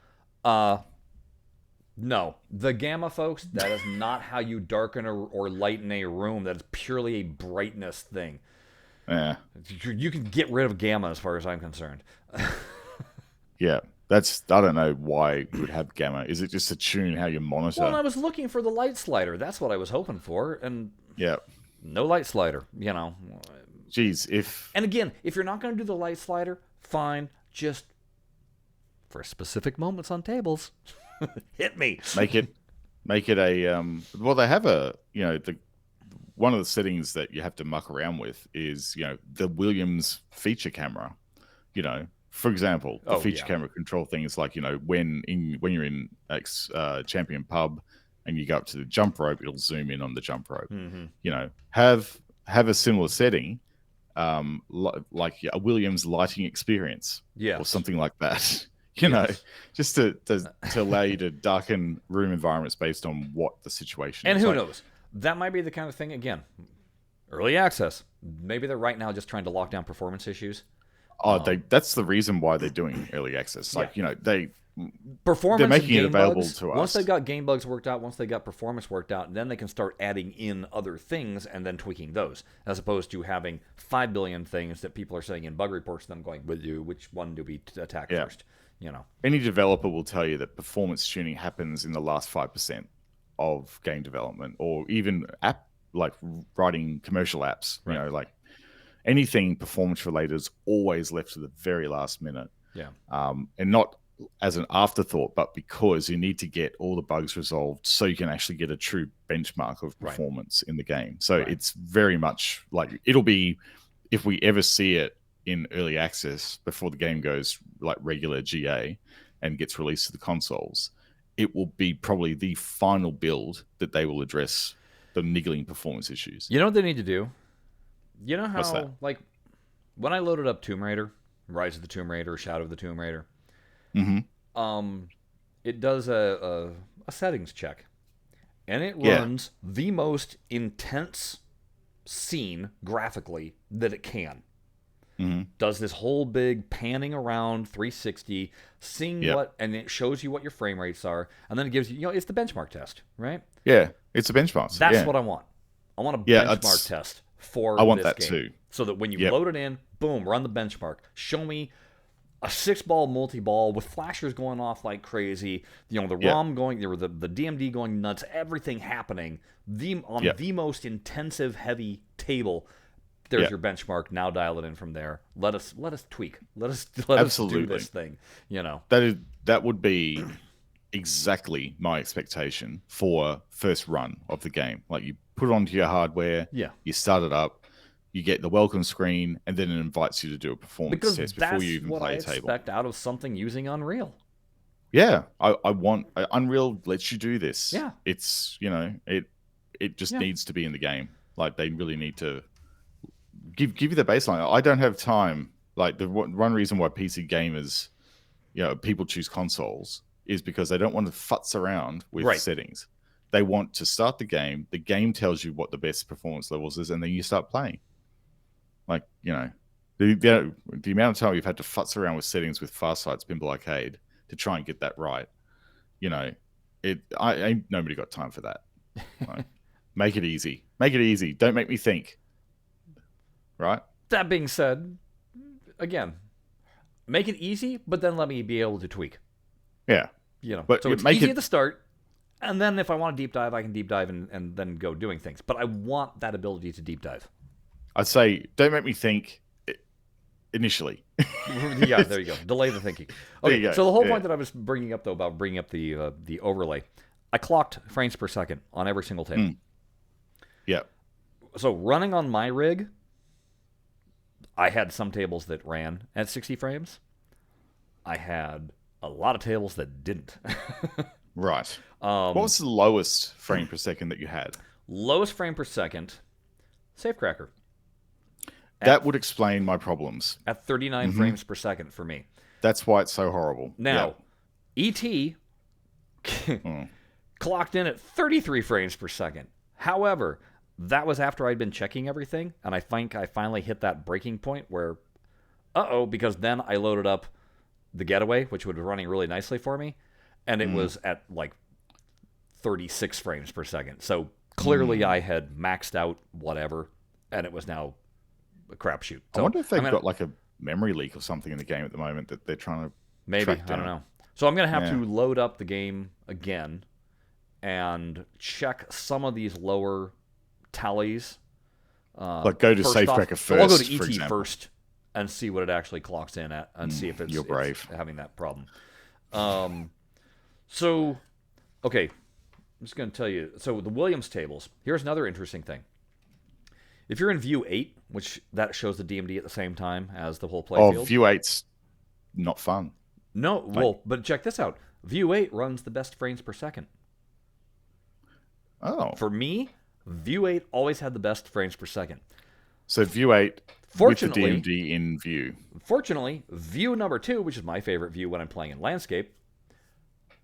No. The gamma, folks, that is not how you darken or lighten a room. That is purely a brightness thing. Yeah. You can get rid of gamma as far as I'm concerned. Yeah. I don't know why you would have gamma. Is it just to tune how you monitor? Well, I was looking for the light slider. That's what I was hoping for. And no light slider, Jeez, And again, if you're not going to do the light slider, fine. Just for specific moments on tables, hit me. Make it a well, they have one of the settings that you have to muck around with is the Williams feature camera. for example, the Oh, feature yeah. camera control thing is like, when you're in Champion Pub and you go up to the jump rope, it'll zoom in on the jump rope. Have a similar setting, like a Williams lighting experience, Yes. or something like that. Yes. Just to allow you to darken room environments based on what the situation And is. who knows? That might be the kind of thing, again, early access. Maybe they're right now just trying to lock down performance issues. That's the reason why they're doing early access. Like, Performance they're making and game it available bugs, to us. once they've got game bugs worked out, once they got performance worked out, then they can start adding in other things and then tweaking those, as opposed to having 5 billion things that people are saying in bug reports, and them going, which one do we attack first? Any developer will tell you that performance tuning happens in the last 5% of game development, or even like writing commercial apps. Right. Like anything performance related is always left to the very last minute. Yeah. And not as an afterthought, but because you need to get all the bugs resolved so you can actually get a true benchmark of performance in the game. So it's very much like, it'll be, if we ever see it in early access before the game goes like regular GA and gets released to the consoles, it will be probably the final build that they will address the niggling performance issues. You know what they need to do? You know What's that? how, like, when I loaded up Tomb Raider, Rise of the Tomb Raider, Shadow of the Tomb Raider, it does a settings check, and it runs the most intense scene graphically that it can. Does this whole big panning around 360, seeing what, and it shows you what your frame rates are, and then it gives you, it's the benchmark test, right? Yeah, it's a benchmark. That's what I want. I want a benchmark test for I want this that game. too. So that when you load it in, boom, run the benchmark. Show me a 6-ball multi-ball with flashers going off like crazy, the ROM going, or the DMD going nuts, everything happening on the most intensive, heavy table. There's your benchmark. Now dial it in from there. Let us tweak. Let us do this thing. That would be exactly my expectation for first run of the game. Like, you put it onto your hardware, you start it up, you get the welcome screen, and then it invites you to do a performance test before you even play a table. That's what I expect out of something using Unreal. Yeah, I want Unreal lets you do this. Yeah, it's it just needs to be in the game. Like, they really need to give you the baseline. I don't have time. Like, the one reason why PC gamers, people choose consoles is because they don't want to futz around with settings. They want to start the game. The game tells you what the best performance levels is, and then you start playing. Like, the amount of time you've had to futz around with settings with Farsight's Pinball Arcade to try and get that right, I ain't nobody got time for that. Like, make it easy. Make it easy. Don't make me think. Right? That being said, again, make it easy, but then let me be able to tweak. Yeah. But so it's easy at the start, and then if I want to deep dive, I can deep dive and then go doing things. But I want that ability to deep dive. I'd say, don't make me think initially. Yeah, there you go. Delay the thinking. Okay, so the whole point that I was bringing up, though, about bringing up the overlay, I clocked frames per second on every single table. Yeah. So running on my rig, I had some tables that ran at 60 frames. I had a lot of tables that didn't. Right. What was the lowest frame per second that you had? Lowest frame per second, Safecracker. That would explain my problems. At 39 frames per second for me. That's why it's so horrible. Now, ET clocked in at 33 frames per second. However, that was after I'd been checking everything, and I think I finally hit that breaking point where, because then I loaded up the Getaway, which was running really nicely for me, and it was at like 36 frames per second. So clearly I had maxed out whatever, and it was now a crapshoot. So I wonder if they've got like a memory leak or something in the game at the moment that they're trying to track down. I don't know. So I'm going to have to load up the game again and check some of these lower tallies. Like, go to Safecracker first. So I'll go to ET first and see what it actually clocks in at and see if it's having that problem. So, okay, I'm just going to tell you. So the Williams tables, here's another interesting thing. If you're in view 8, which that shows the DMD at the same time as the whole playfield. View 8's not fun. No, well, but check this out. View 8 runs the best frames per second. Oh. For me, View 8 always had the best frames per second. So View 8 Fortunately, with the DMD in view. Fortunately, View number 2, which is my favorite view when I'm playing in landscape,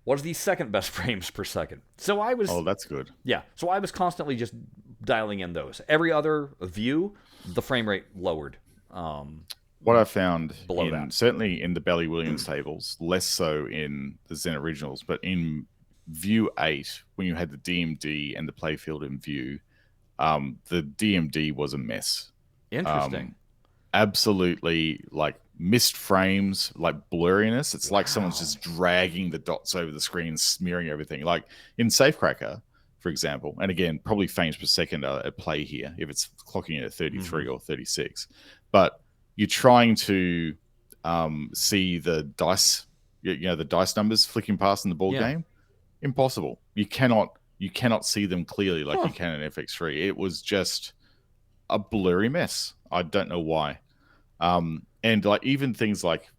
was the second best frames per second. So I was... Oh, that's good. Yeah, so I was constantly just dialing in those. Every other view, the frame rate lowered. What I found, certainly in the Belly Williams tables, less so in the Zen Originals, but in View 8, when you had the DMD and the playfield in view, the DMD was a mess. Interesting. Absolutely, like missed frames, like blurriness. It's like someone's just dragging the dots over the screen, smearing everything. Like in Safecracker, for example, and again, probably frames per second are at play here if it's clocking at 33 or 36. But you're trying to see the dice, the dice numbers flicking past in the board game. Impossible. You cannot see them clearly like you can in FX3. It was just a blurry mess. I don't know why. And like even things like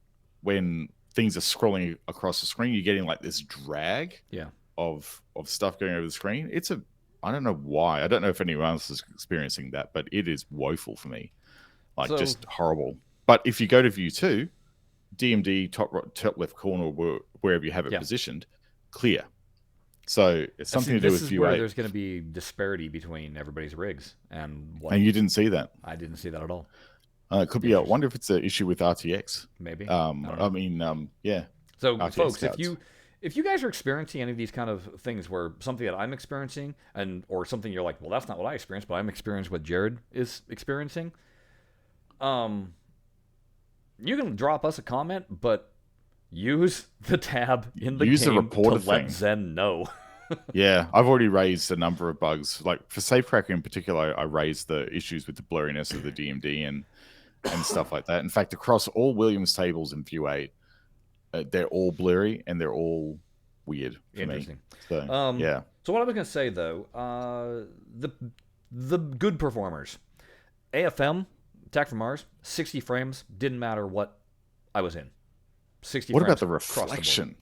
when things are scrolling across the screen, you're getting like this drag of stuff going over the screen. I don't know why. I don't know if anyone else is experiencing that, but it is woeful for me. Like just horrible. But if you go to View 2, DMD top left corner, wherever you have it positioned, clear. So it's something to do with View 8. This is where there's going to be disparity between everybody's rigs. And you didn't see that? I didn't see that at all. It could be. I wonder if it's an issue with RTX. Maybe. Yeah. So, RTX folks, cards. if you guys are experiencing any of these kind of things where something that I'm experiencing or something you're like, well, that's not what I experienced, but I'm experiencing what Jared is experiencing, you can drop us a comment, but use the tab in the game to let Zen know. Yeah, I've already raised a number of bugs. Like for Safecracker in particular, I raised the issues with the blurriness of the DMD and stuff like that. In fact, across all Williams tables in View 8, they're all blurry and they're all weird for Interesting. me. So, yeah. So what I was going to say, though, the good performers. AFM, Attack from Mars, 60 frames, didn't matter what I was in. 60 What frames about the reflection?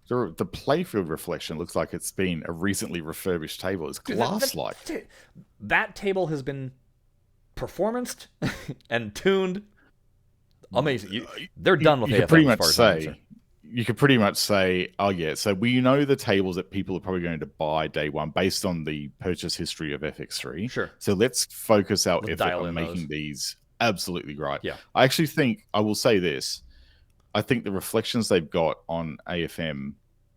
The playfield reflection looks like it's been a recently refurbished table. It's glass-like. That table has been performanced and tuned. Amazing. They're done with AFM. You could pretty much say, oh yeah, so we know the tables that people are probably going to buy day one based on the purchase history of FX3. Sure. So let's focus our effort on making these absolutely right. Yeah. I actually think, I will say this, I think the reflections they've got on AFM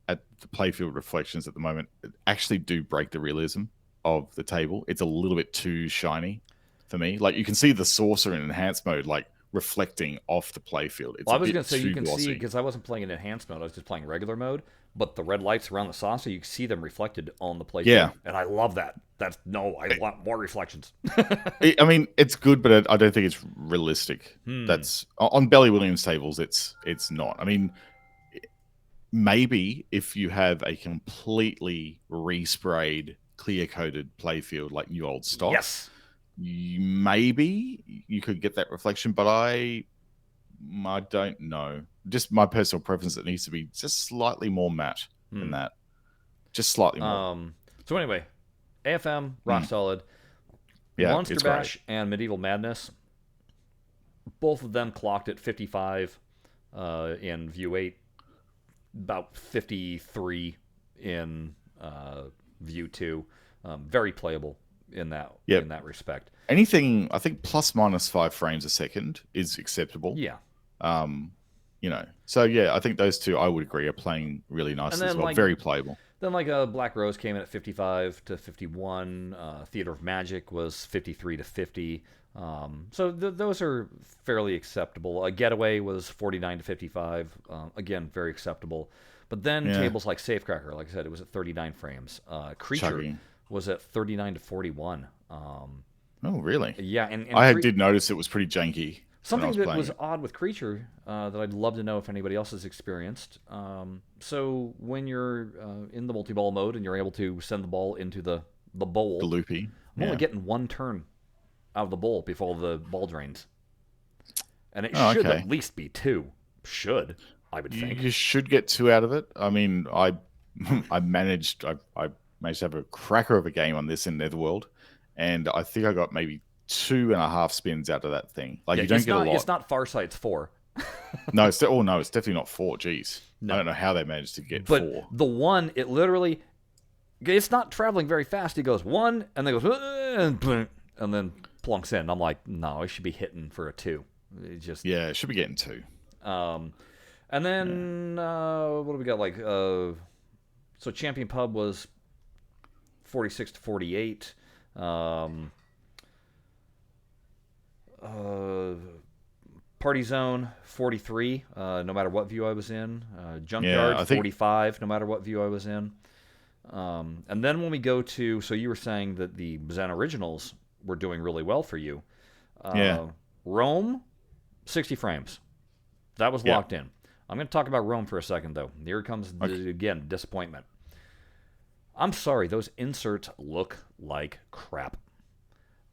at the playfield reflections at the moment actually do break the realism of the table. It's a little bit too shiny for me. Like you can see the saucer in enhanced mode, like reflecting off the playfield. Well, I was going to say you can see, because I wasn't playing in enhanced mode, I was just playing regular mode, but the red lights around the saucer, you can see them reflected on the playfield. Yeah. And I love that. I want more reflections. I mean, it's good, but I don't think it's realistic. That's on Belly Williams tables, it's not. I mean, maybe if you have a completely resprayed, clear-coated playfield like new old stock, yes, maybe you could get that reflection, but I don't know. Just my personal preference, it needs to be just slightly more matte than that. Just slightly more. So anyway, AFM, rock solid. Yeah, Monster Bash and Medieval Madness, both of them clocked at 55 in View 8, about 53 in View 2. Very playable in that respect. Anything, I think, plus minus 5 frames a second is acceptable. Yeah. So yeah, I think those two, I would agree, are playing really nicely as well. Very playable. Then Black Rose came in at 55 to 51. Theater of Magic was 53 to 50. So those are fairly acceptable. Getaway was 49 to 55. Again, very acceptable. But then tables like Safecracker, like I said, it was at 39 frames. Creature was at 39 to 41. Oh, really? Yeah. And I did notice it was pretty janky. Something that was odd with Creature that I'd love to know if anybody else has experienced. So when you're in the multi-ball mode and you're able to send the ball into the bowl, the loopy, I'm only getting one turn out of the bowl before the ball drains, and it should at least be 2. should, I would You, think. you should get 2 out of it. I mean, I managed to have a cracker of a game on this in Netherworld, and I think I got maybe 2.5 spins out of that thing. Like, Yeah, you don't get a lot. It's not Farsight's 4. No, it's definitely not 4. Jeez, No. I don't know how they managed to get But 4. the 1, it literally, it's not traveling very fast. It goes 1, and then goes, and then plunks in. I'm like, no, it should be hitting for a 2. It just, Yeah, it should be getting 2. And then what do we got? Like, so Champion Pub was 46 to 48. Party Zone 43. No matter what view I was in. Junkyard 45. No matter what view I was in. And then when we go to, so you were saying that the Zen Originals were doing really well for you. Rome, 60 frames. That was locked in. I'm going to talk about Rome for a second, though. Here comes, again, disappointment. I'm sorry, those inserts look like crap.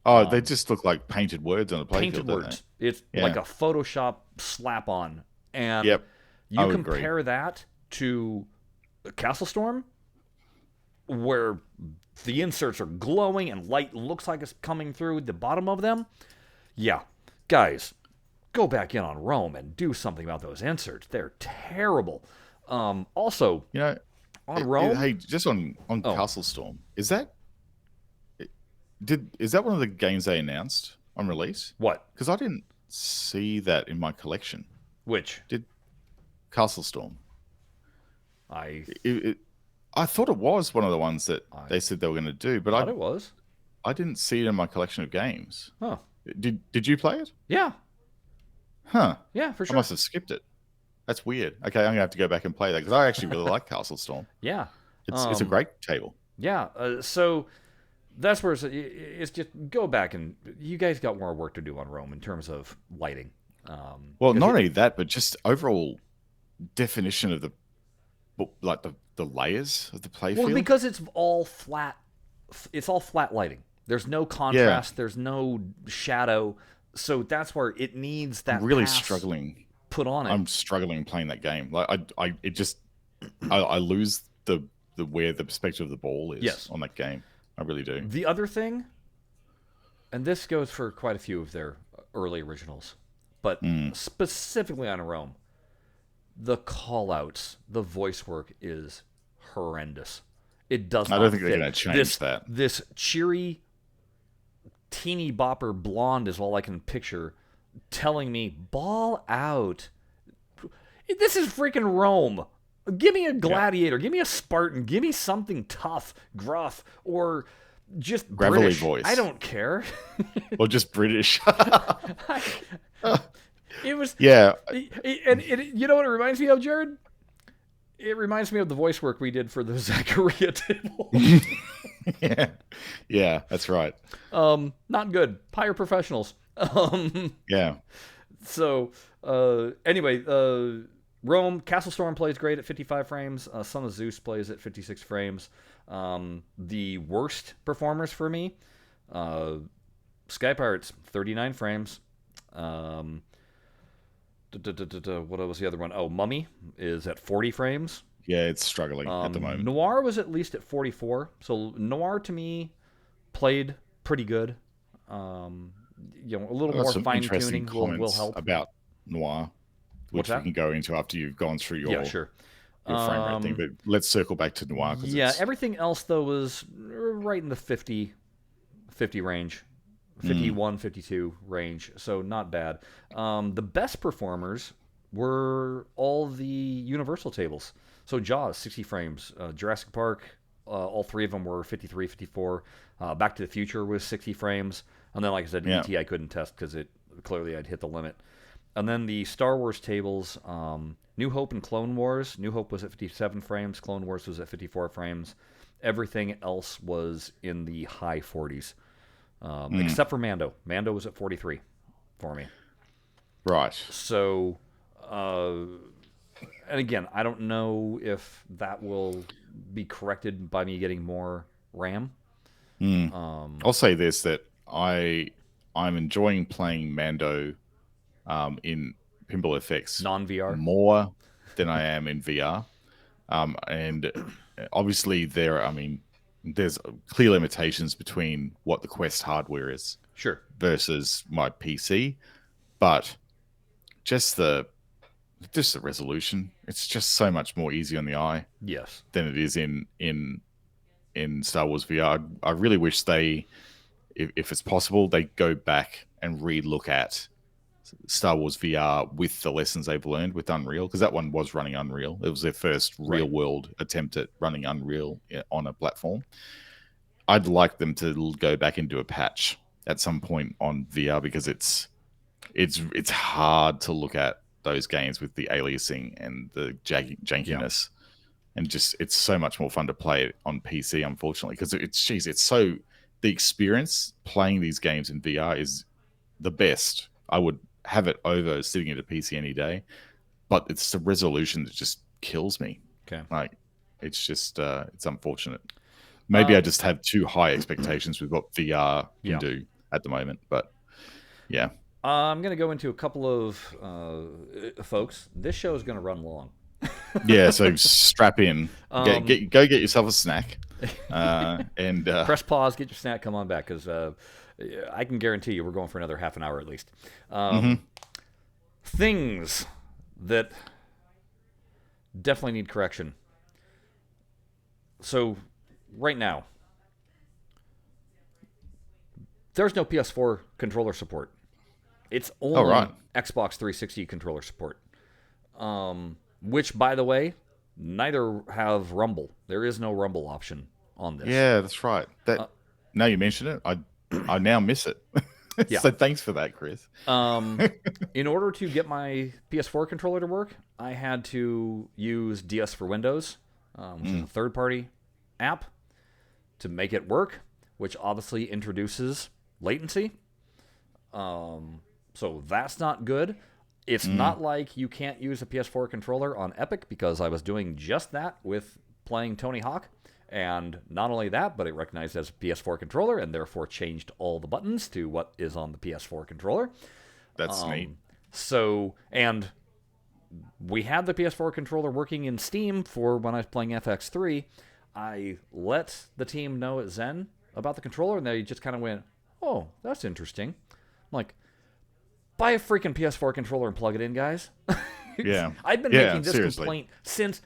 Oh, they just look like painted words on a playfield. Painted words. It's like a Photoshop slap-on. And you compare that to Castle Storm, where the inserts are glowing and light looks like it's coming through the bottom of them. Yeah, guys, go back in on Rome and do something about those inserts. They're terrible. Also, on Rome. Hey, just on Castle Storm, is that one of the games they announced on release? What? Because I didn't see that in my collection. Which? Did Castle Storm? I thought it was one of the ones that they said they were going to do, but I thought it was. I didn't see it in my collection of games. Huh. Did you play it? Yeah. Huh. Yeah, for sure. I must have skipped it. That's weird. Okay, I'm going to have to go back and play that because I actually really like Castle Storm. Yeah. It's a great table. Yeah. So that's where it's just go back and you guys got more work to do on Rome in terms of lighting. Well, not only that, but just overall definition of the layers of the playfield. Well, because it's all flat. It's all flat lighting. There's no contrast. Yeah. There's no shadow. So that's where it needs that. I'm really struggling. Put on it. I'm struggling playing that game. Like I lose the where the perspective of the ball is on that game. I really do. The other thing, and this goes for quite a few of their early originals, but specifically on Rome, the call-outs, the voice work is horrendous. It does not I don't think fit. they're going to change that. This cheery, teeny bopper blonde is all I can picture telling me, ball out. This is freaking Rome. Give me a gladiator. Give me a Spartan. Give me something tough, gruff, or just gravelly British. Voice. I don't care. Or just British. It was... Yeah. And you know what it reminds me of, Jared? It reminds me of the voice work we did for the Zachariah table. Yeah, that's right. Not good. Hire professionals. Yeah. So, anyway, Rome, Castle Storm plays great at 55 frames. Son of Zeus plays at 56 frames. The worst performers for me, Sky Pirates, 39 frames. What was the other one? Oh, Mummy is at 40 frames. Yeah, it's struggling at the moment. Noir was at least at 44. So Noir, to me, played pretty good. A little more fine-tuning will help. About Noir, which we can go into after you've gone through your frame rate thing. But let's circle back to Noir. Yeah, everything else, though, was right in the 50 range. 51, 52 range, so not bad. The best performers were all the Universal tables. So Jaws, 60 frames. Jurassic Park, all three of them were 53, 54. Back to the Future was 60 frames. And then, like I said, E.T. I couldn't test because clearly I'd hit the limit. And then the Star Wars tables, New Hope and Clone Wars. New Hope was at 57 frames. Clone Wars was at 54 frames. Everything else was in the high 40s. Except for Mando. Mando was at 43 for me. Right. So, and again, I don't know if that will be corrected by me getting more RAM. I'll say this, that I'm enjoying playing Mando Pinball FX Non-VR. more than I am in VR. And obviously there's clear limitations between what the Quest hardware is Sure. versus my PC, but just the resolution, it's just so much more easy on the eye Yes. than it is in Star Wars VR. I really wish they, if it's possible, they go back and re-look at Star Wars VR with the lessons they've learned with Unreal, because that one was running Unreal. It was their first real world attempt at running Unreal on a platform. I'd like them to go back into a patch at some point on VR, because it's hard to look at those games with the aliasing and the jankiness. And just, it's so much more fun to play it on PC, unfortunately, because it's so, the experience playing these games in VR is the best. I would have it over sitting at a PC any day, but it's the resolution that just kills me. Okay. Like, it's just, it's unfortunate. Maybe I just have too high expectations with what VR can do at the moment, but yeah. I'm going to go into a couple of folks. This show is going to run long. Yeah, so strap in. Go get yourself a snack. And press pause, get your snack, come on back, because I can guarantee you we're going for another half an hour at least. Things that definitely need correction. So, right now, there's no PS4 controller support. It's only Xbox 360 controller support. Which, by the way, neither have Rumble. There is no Rumble option on this. Yeah, that's right. That now you mention it, I now miss it. So thanks for that, Chris. In order to get my PS4 controller to work, I had to use DS for Windows, which is a third-party app, to make it work, which obviously introduces latency. So that's not good. It's not like you can't use a PS4 controller on Epic, because I was doing just that with playing Tony Hawk. And not only that, but it recognized it as a PS4 controller and therefore changed all the buttons to what is on the PS4 controller. That's neat. So, and we had the PS4 controller working in Steam for when I was playing FX3. I let the team know at Zen about the controller, and they just kind of went, "Oh, that's interesting." I'm like, buy a freaking PS4 controller and plug it in, guys. Yeah. I've been making this complaint since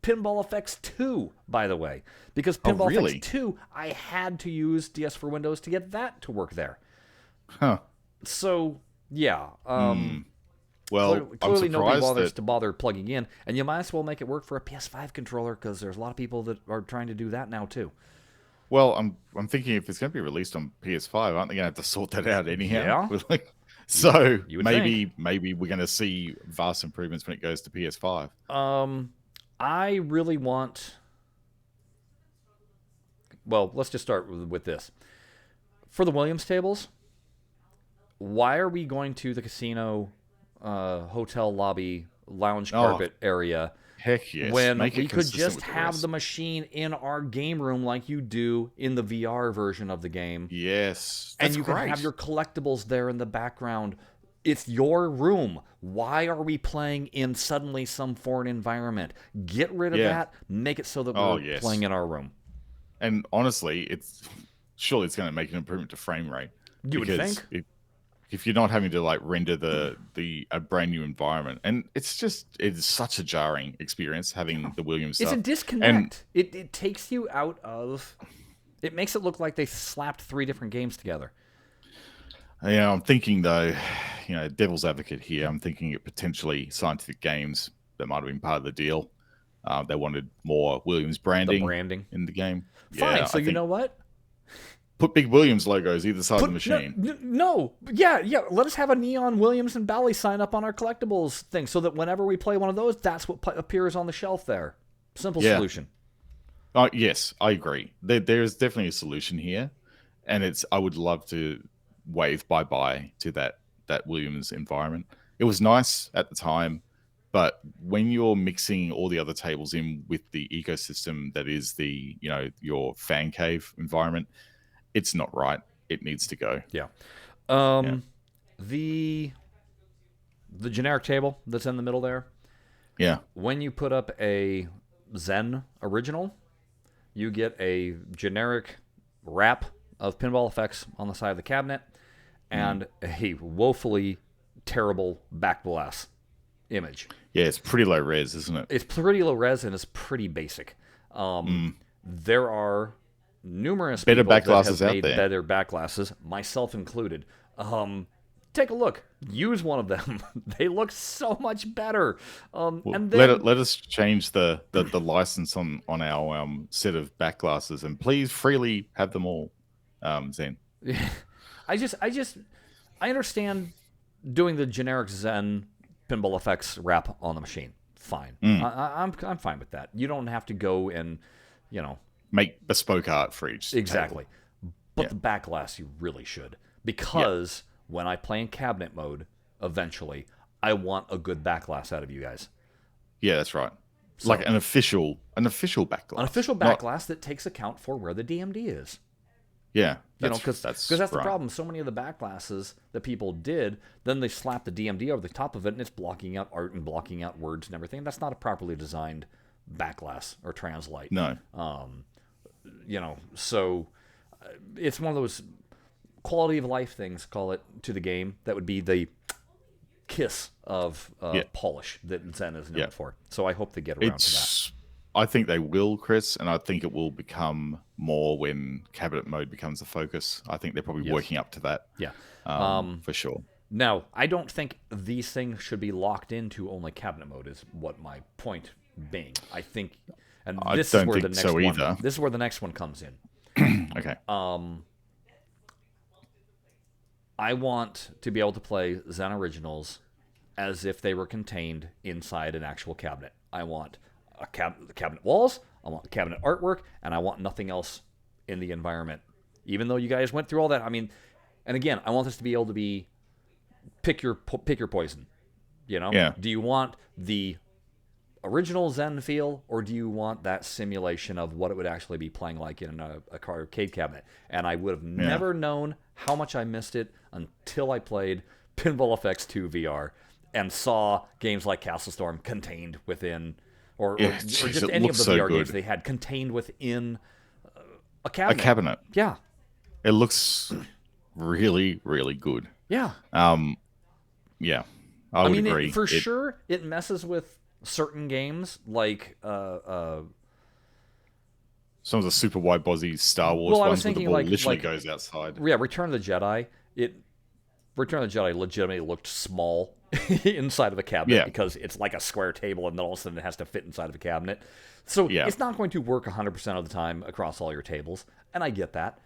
Pinball FX 2, by the way. Because Pinball FX 2, I had to use DS for Windows to get that to work there. Huh. So, yeah. Well, clearly nobody bothers to bother plugging in. And you might as well make it work for a PS5 controller, because there's a lot of people that are trying to do that now, too. Well, I'm thinking if it's going to be released on PS5, aren't they going to have to sort that out anyhow? Yeah. So you would maybe think. we're going to see vast improvements when it goes to PS5. I really want... Well, let's just start with this. For the Williams tables, why are we going to the casino, hotel lobby, lounge carpet area? Heck yes. When we could just have the machine in our game room like you do in the VR version of the game. Yes. And you can have your collectibles there in the background. It's your room. Why are we playing in suddenly some foreign environment? Get rid of that. Make it so that we're playing in our room. And honestly, surely it's going to make an improvement to frame rate. You would think. If you're not having to like render a brand new environment, and it's such a jarring experience having the Williams stuff. It's a disconnect. It takes you out of. It makes it look like they slapped 3 different games together. Yeah, I'm thinking though, devil's advocate here. I'm thinking it potentially Scientific Games that might have been part of the deal. They wanted more Williams branding in the game. Fine. Yeah, so you know what? Put big Williams logos either side of the machine. No. Yeah. Let us have a neon Williams and Bally sign up on our collectibles thing, so that whenever we play one of those, that's what appears on the shelf there. Simple solution. Yes, I agree. There's definitely a solution here, and I would love to wave bye-bye to that Williams environment. It was nice at the time, but when you're mixing all the other tables in with the ecosystem that is your fan cave environment, it's not right. It needs to go. Yeah. The the generic table that's in the middle there, Yeah. when you put up a Zen original, you get a generic wrap of Pinball FX on the side of the cabinet and a woefully terrible back glass image. Yeah, it's pretty low res, isn't it? It's pretty low res and it's pretty basic. There are numerous Better people back that have glasses out made there. better back glasses, myself included. Take a look. Use one of them. They look so much better. And then, Let us change the license on our set of back glasses, and please freely have them all, Zen. I understand doing the generic Zen Pinball FX wrap on the machine. Fine. I'm fine with that. You don't have to go and, Make bespoke art for each. exactly. Table. But the back glass, you really should. Because when I play in cabinet mode, eventually, I want a good back glass out of you guys. Yeah, that's right. Like an official back glass. An official back glass that takes account for where the DMD is. Yeah, Because that's the problem. So many of the back glasses that people did, then they slap the DMD over the top of it, and it's blocking out art and blocking out words and everything. That's not a properly designed back glass or translite. No. So it's one of those quality of life things, call it, to the game. That would be the kiss of polish that Zen is known for. So I hope they get around to that. I think they will, Chris, and I think it will become more when cabinet mode becomes the focus. I think they're probably working up to that. Yeah. For sure. Now, I don't think these things should be locked into only cabinet mode, is what my point being. I think, and this is where the next one. Either. This is where the next one comes in. Okay. I want to be able to play Zen Originals as if they were contained inside an actual cabinet. I want the cabinet walls, I want the cabinet artwork, and I want nothing else in the environment. Even though you guys went through all that, I mean, and again, I want this to be able to be pick your poison. Yeah. Do you want the original Zen feel, or do you want that simulation of what it would actually be playing like in a arcade cabinet? And I would have never known how much I missed it until I played Pinball FX 2 VR and saw games like Castle Storm contained within, or just any of the VR games they had contained within a cabinet. A cabinet. Yeah. It looks really, really good. Yeah. Yeah. I would agree. For sure, it messes with certain games like some of the super wide bozzy Star Wars ones where the ball literally goes outside. Yeah, Return of the Jedi. Return of the Jedi legitimately looked small inside of a cabinet because it's like a square table, and then all of a sudden it has to fit inside of a cabinet. So it's not going to work 100% of the time across all your tables, and I get that.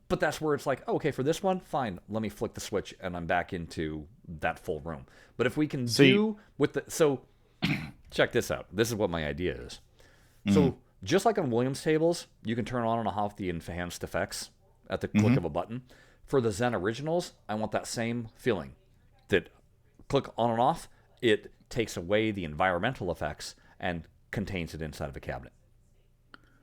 But that's where it's like, oh, okay, for this one, fine, let me flick the switch, and I'm back into that full room. But if we can check this out. This is what my idea is. So just like on Williams tables, you can turn on and off the enhanced effects at the click of a button. For the Zen Originals, I want that same feeling. That click on and off, it takes away the environmental effects and contains it inside of a cabinet.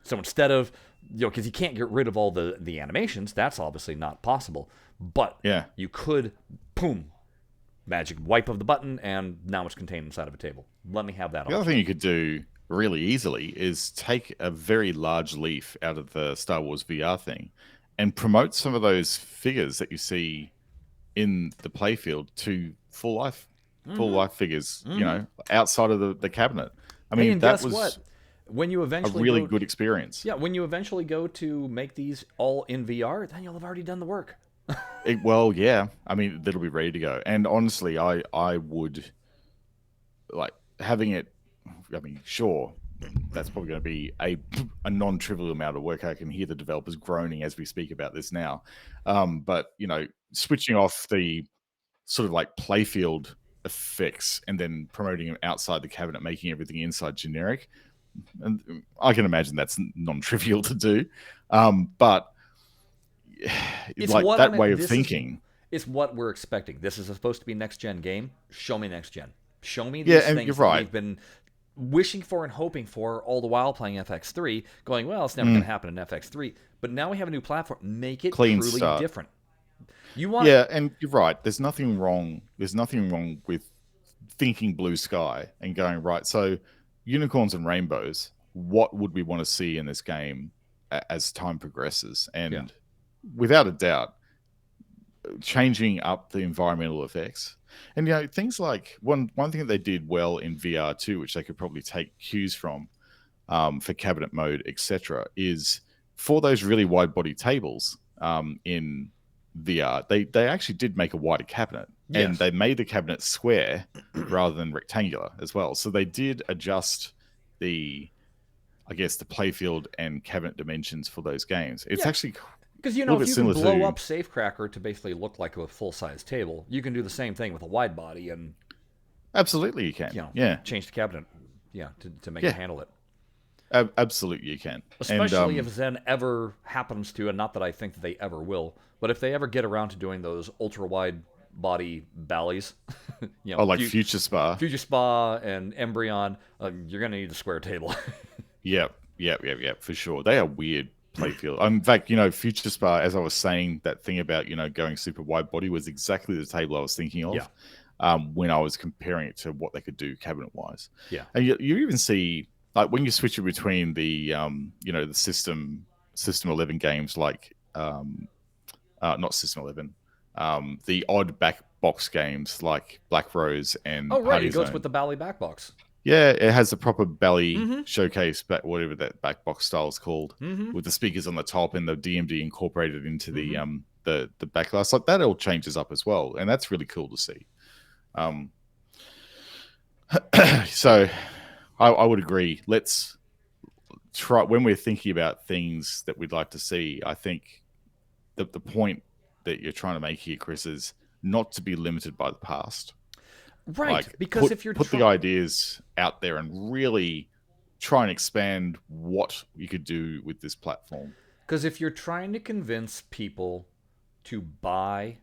So instead of, because you can't get rid of all the animations, that's obviously not possible. But you could, boom, magic wipe of the button, and now it's contained inside of a table. Let me have that. The other thing you could do really easily is take a very large leaf out of the Star Wars VR thing and promote some of those figures that you see in the playfield to full life figures, outside of the cabinet. I mean, that was what? When you eventually a really good experience. Yeah, when you eventually go to make these all in VR, then you'll have already done the work. Well, yeah. I mean, that'll be ready to go. And honestly, I would like having it. I mean, sure, that's probably going to be a non-trivial amount of work. I can hear the developers groaning as we speak about this now. But switching off the sort of like playfield effects and then promoting them outside the cabinet, making everything inside generic. And I can imagine that's non-trivial to do. But it's like that way of thinking. It's what we're expecting. This is supposed to be next-gen game. Show me next-gen. Show me these things that we've been wishing for and hoping for all the while playing FX3, going, well, it's never going to happen in FX3. But now we have a new platform. Make it truly different. And you're right. There's nothing wrong with thinking blue sky and going, right, so unicorns and rainbows, what would we want to see in this game as time progresses? And without a doubt, changing up the environmental effects. And, things like one thing that they did well in VR too, which they could probably take cues from for cabinet mode, etc., is for those really wide body tables in VR, they actually did make a wider cabinet. Yes. And they made the cabinet square rather than rectangular as well. So they did adjust the playfield and cabinet dimensions for those games. It's actually because if you can blow up Safecracker to basically look like a full-size table, you can do the same thing with a wide body and absolutely you can. Change the cabinet, to make it handle it. Absolutely you can. Especially if Zen ever happens to, and not that I think that they ever will, but if they ever get around to doing those ultra-wide body ballies, like Future Spa and Embryon, you're gonna need a square table. Yep, for sure. They are weird playfield. In fact, Future Spa, as I was saying, that thing about going super wide body was exactly the table I was thinking of when I was comparing it to what they could do cabinet wise. Yeah, and you even see like when you switch it between the the system 11 games like not System 11. The odd back box games like Black Rose and It goes with the Bally back box. Yeah, it has the proper belly showcase, whatever that back box style is called, with the speakers on the top and the DMD incorporated into the backlash. Like that all changes up as well, and that's really cool to see. So I would agree. Let's try when we're thinking about things that we'd like to see. I think the point that you're trying to make here, Chris, is not to be limited by the past. Right, like, because if you're put the ideas out there and really try and expand what you could do with this platform. Because if you're trying to convince people to buy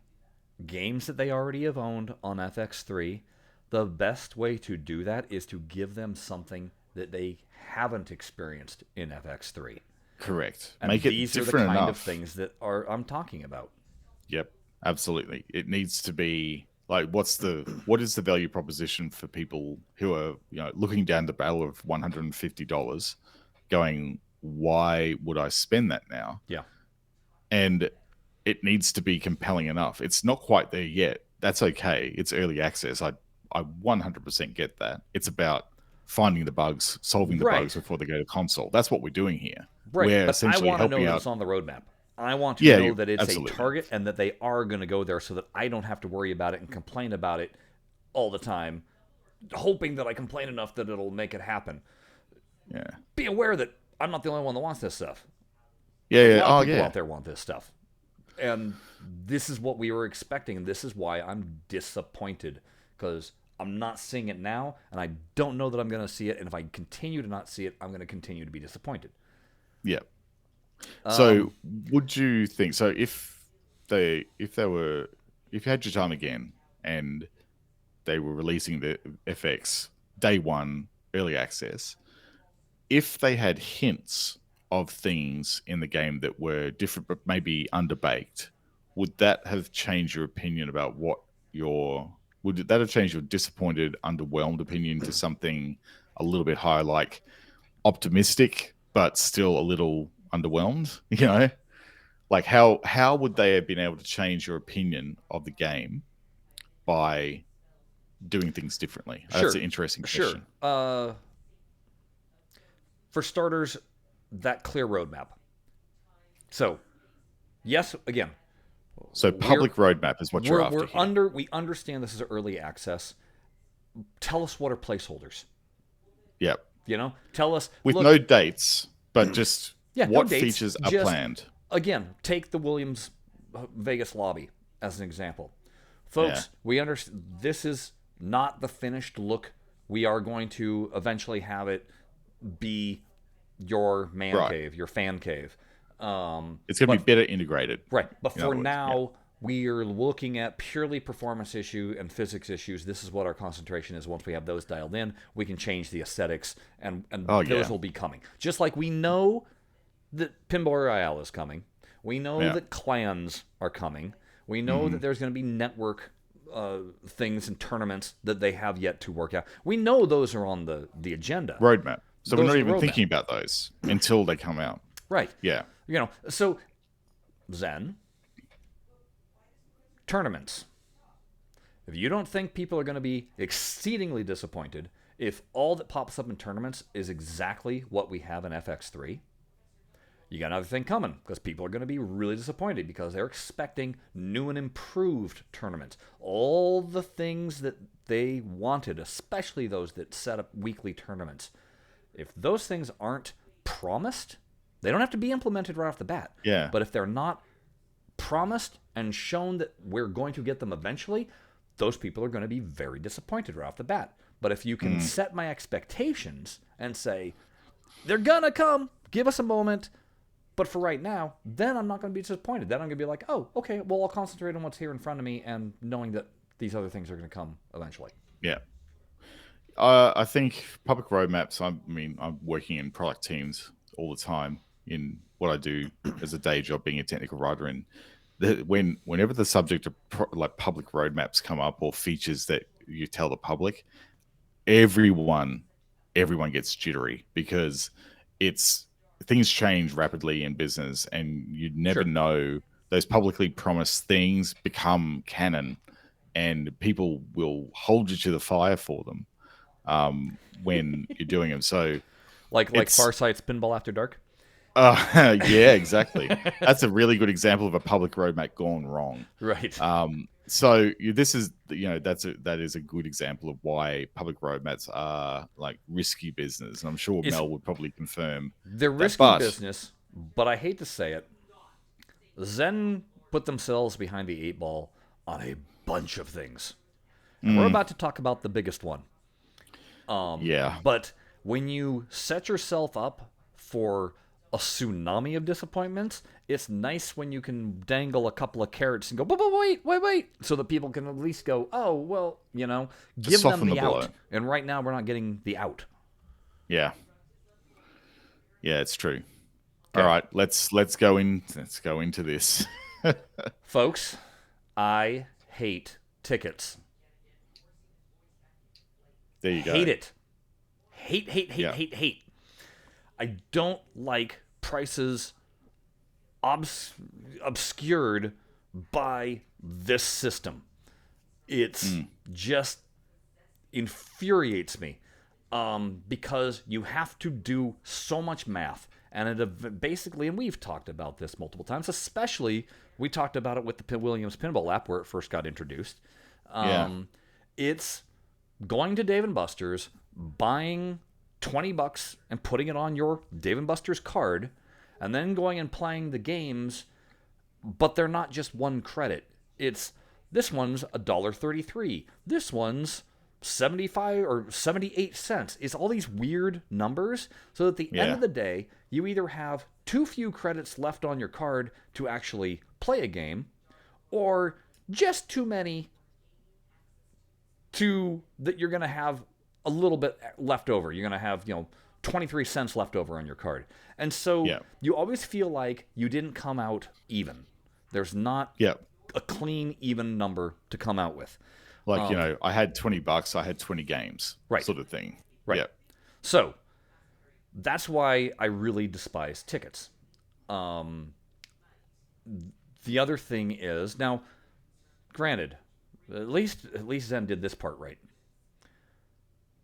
games that they already have owned on FX3, the best way to do that is to give them something that they haven't experienced in FX3. Correct. And make it these different are the kind enough. of things that I'm talking about. Yep, absolutely. It needs to be like, what is the value proposition for people who are looking down the barrel of $150, going, why would I spend that now? Yeah, and it needs to be compelling enough. It's not quite there yet. That's okay. It's early access. I 100% get that. It's about finding the bugs, solving the bugs before they go to console. That's what we're doing here. Right, we're but essentially I want to know that it's on the roadmap. I want to know that it's a target and that they are going to go there so that I don't have to worry about it and complain about it all the time, hoping that I complain enough that it'll make it happen. Yeah. Be aware that I'm not the only one that wants this stuff. Yeah. A lot of people out there want this stuff. And this is what we were expecting, and this is why I'm disappointed, because I'm not seeing it now, and I don't know that I'm going to see it, and if I continue to not see it, I'm going to continue to be disappointed. Yeah. So would you think, so if you had your time again and they were releasing the FX day one early access, if they had hints of things in the game that were different but maybe underbaked, would that have changed your opinion about would that have changed your disappointed, underwhelmed opinion to something a little bit higher, like optimistic but still a little underwhelmed? Like how would they have been able to change your opinion of the game by doing things differently? Sure. That's an interesting question. Sure. For starters, that clear roadmap. So, yes, again. So public roadmap is what you're after. We understand this is early access. Tell us what are placeholders. Yep. Tell us with no dates, but just what no dates, features are planned. Again, take the Williams Vegas lobby as an example. Folks, we understand this is not the finished look. We are going to eventually have it be your man cave, your fan cave. It's going to be better integrated. Right. But for now, we are looking at purely performance issue and physics issues. This is what our concentration is. Once we have those dialed in, we can change the aesthetics, and those will be coming. Just like we know that Pinball Royale is coming. We know that clans are coming. We know that there's going to be network things and tournaments that they have yet to work out. We know those are on the agenda. Roadmap. So Those we're not are even roadmap. thinking about those until they come out. Right. Yeah. So Zen, tournaments. If you don't think people are going to be exceedingly disappointed if all that pops up in tournaments is exactly what we have in FX3, you got another thing coming, because people are going to be really disappointed because they're expecting new and improved tournaments. All the things that they wanted, especially those that set up weekly tournaments. If those things aren't promised, they don't have to be implemented right off the bat. Yeah. But if they're not promised and shown that we're going to get them eventually, those people are going to be very disappointed right off the bat. But if you can set my expectations and say, they're going to come, give us a moment, but for right now, then I'm not going to be disappointed. Then I'm going to be like, oh, okay, well, I'll concentrate on what's here in front of me and knowing that these other things are going to come eventually. Yeah. I think public roadmaps, I'm working in product teams all the time in what I do as a day job, being a technical writer. And whenever the subject of public roadmaps come up or features that you tell the public, everyone gets jittery because things change rapidly in business, and you never know. Those publicly promised things become canon, and people will hold you to the fire for them when you're doing them. So, like Farsight's Pinball After Dark. Yeah, exactly. That's a really good example of a public roadmap gone wrong. Right. So this is, that is a good example of why public roadmaps are like risky business. And I'm sure Mel would probably confirm. They're risky business, but I hate to say it. Zen put themselves behind the 8-ball on a bunch of things. And we're about to talk about the biggest one. Yeah. But when you set yourself up for a tsunami of disappointments, it's nice when you can dangle a couple of carrots and go, but wait, so that people can at least go, oh, well, give them the out. And right now we're not getting the out. Yeah. Yeah, it's true. Okay. All right, let's go into this. Folks, I hate tickets. There you go. Hate it. Hate. I don't like prices obscured by this system. It's just infuriates me because you have to do so much math. And it basically, and we've talked about this multiple times, especially we talked about it with the Williams Pinball app where it first got introduced. It's going to Dave & Buster's, buying $20 and putting it on your Dave & Buster's card, and then going and playing the games, but they're not just one credit. It's, this one's $1.33. This one's 75 or 78 cents. It's all these weird numbers, so at the end of the day, you either have too few credits left on your card to actually play a game, or just too many that you're going to have a little bit left over. You're going to have, 23 cents left over on your card. And so you always feel like you didn't come out even. There's not a clean, even number to come out with. Like, I had $20, I had 20 games, sort of thing. Right. Yep. So that's why I really despise tickets. The other thing is, now, granted, at least Zen did this part right.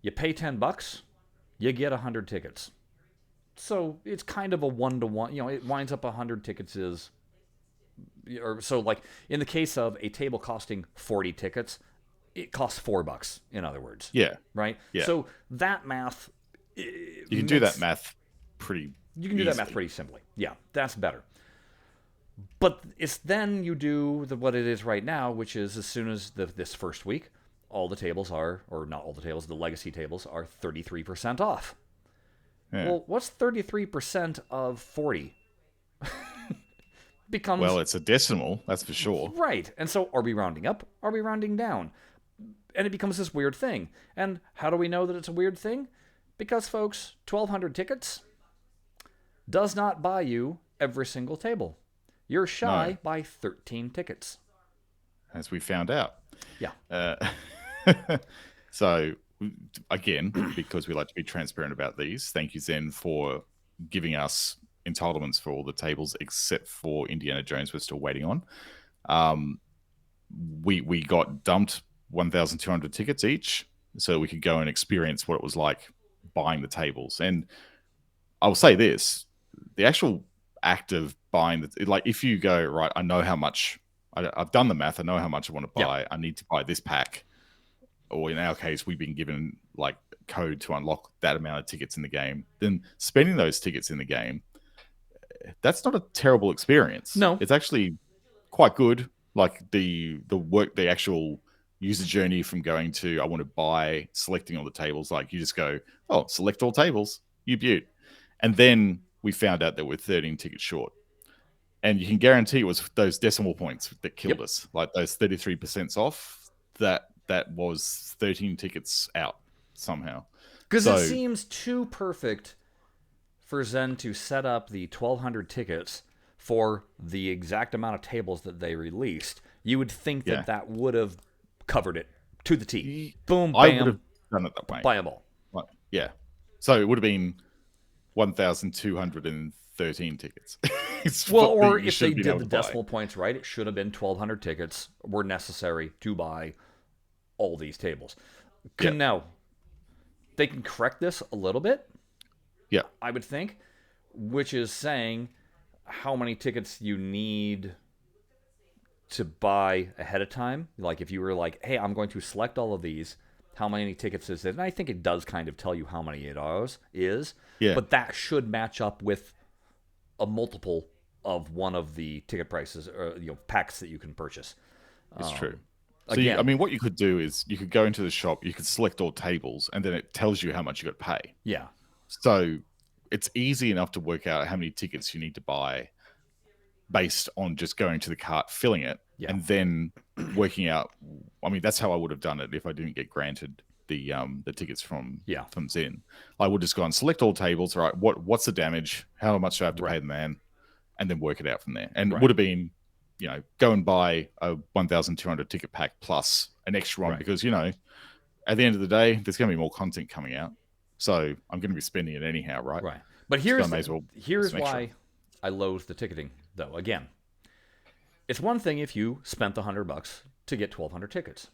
You pay $10, you get 100 tickets. So it's kind of a 1-to-1. It winds up 100 tickets is, or so like in the case of a table costing 40 tickets, it costs $4. In other words, right. Yeah. So that math, you can do that math pretty. You can do that math pretty simply. Yeah, that's better. But it's then you do what it is right now, which is as soon as this first week, all the tables are, or not all the tables, the legacy tables are 33% off. Yeah. Well, what's 33% of 40? Becomes, well, it's a decimal, that's for sure. Right. And so are we rounding up? Are we rounding down? And it becomes this weird thing. And how do we know that it's a weird thing? Because, folks, 1,200 tickets does not buy you every single table. You're shy by 13 tickets. as we found out. Yeah. So, again, because we like to be transparent about these, thank you, Zen, for giving us entitlements for all the tables except for Indiana Jones. We're still waiting on. We got dumped 1,200 tickets each, so we could go and experience what it was like buying the tables. And I will say this: the actual act of buying like if you go right, I know how much. I've done the math. I know how much I want to buy. I need to buy this pack. Or in our case, we've been given like code to unlock that amount of tickets in the game. Then spending those tickets in the game, that's not a terrible experience. No, it's actually quite good. Like the actual user journey from going to I want to buy, selecting all the tables. Like you just go, oh, select all tables, you beaut. And then we found out that we're 13 tickets short. And you can guarantee it was those decimal points that killed us. Like those 33% off, that was 13 tickets out somehow. Because it seems too perfect for Zen to set up the 1,200 tickets for the exact amount of tables that they released. You would think that that would have covered it to the T. Boom, bam. I would have done it that way. Buy them all. Like, yeah. So it would have been 1,213 tickets. Well, or if they did the decimal points right, it should have been 1,200 tickets were necessary to buy all these tables. Now, they can correct this a little bit. Yeah. I would think, which is saying how many tickets you need to buy ahead of time. Like if you were like, hey, I'm going to select all of these, how many tickets is it? And I think it does kind of tell you how many it is. Yeah. But that should match up with a multiple of one of the ticket prices or packs that you can purchase. It's true. So Again, what you could do is you could go into the shop, you could select all tables, and then it tells you how much you got to pay. Yeah. So it's easy enough to work out how many tickets you need to buy based on just going to the cart, filling it, and then working out. I mean, that's how I would have done it if I didn't get granted the tickets from Zen. I would just go and select all tables. All right, what's the damage? How much do I have to pay the man? And then work it out from there. And it would have been, go and buy a 1,200 ticket pack plus an extra one because, at the end of the day, there's going to be more content coming out. So I'm going to be spending it anyhow, right? Right. But here's why I loathe the ticketing, though. Again, it's one thing if you spent the $100 to get 1,200 tickets.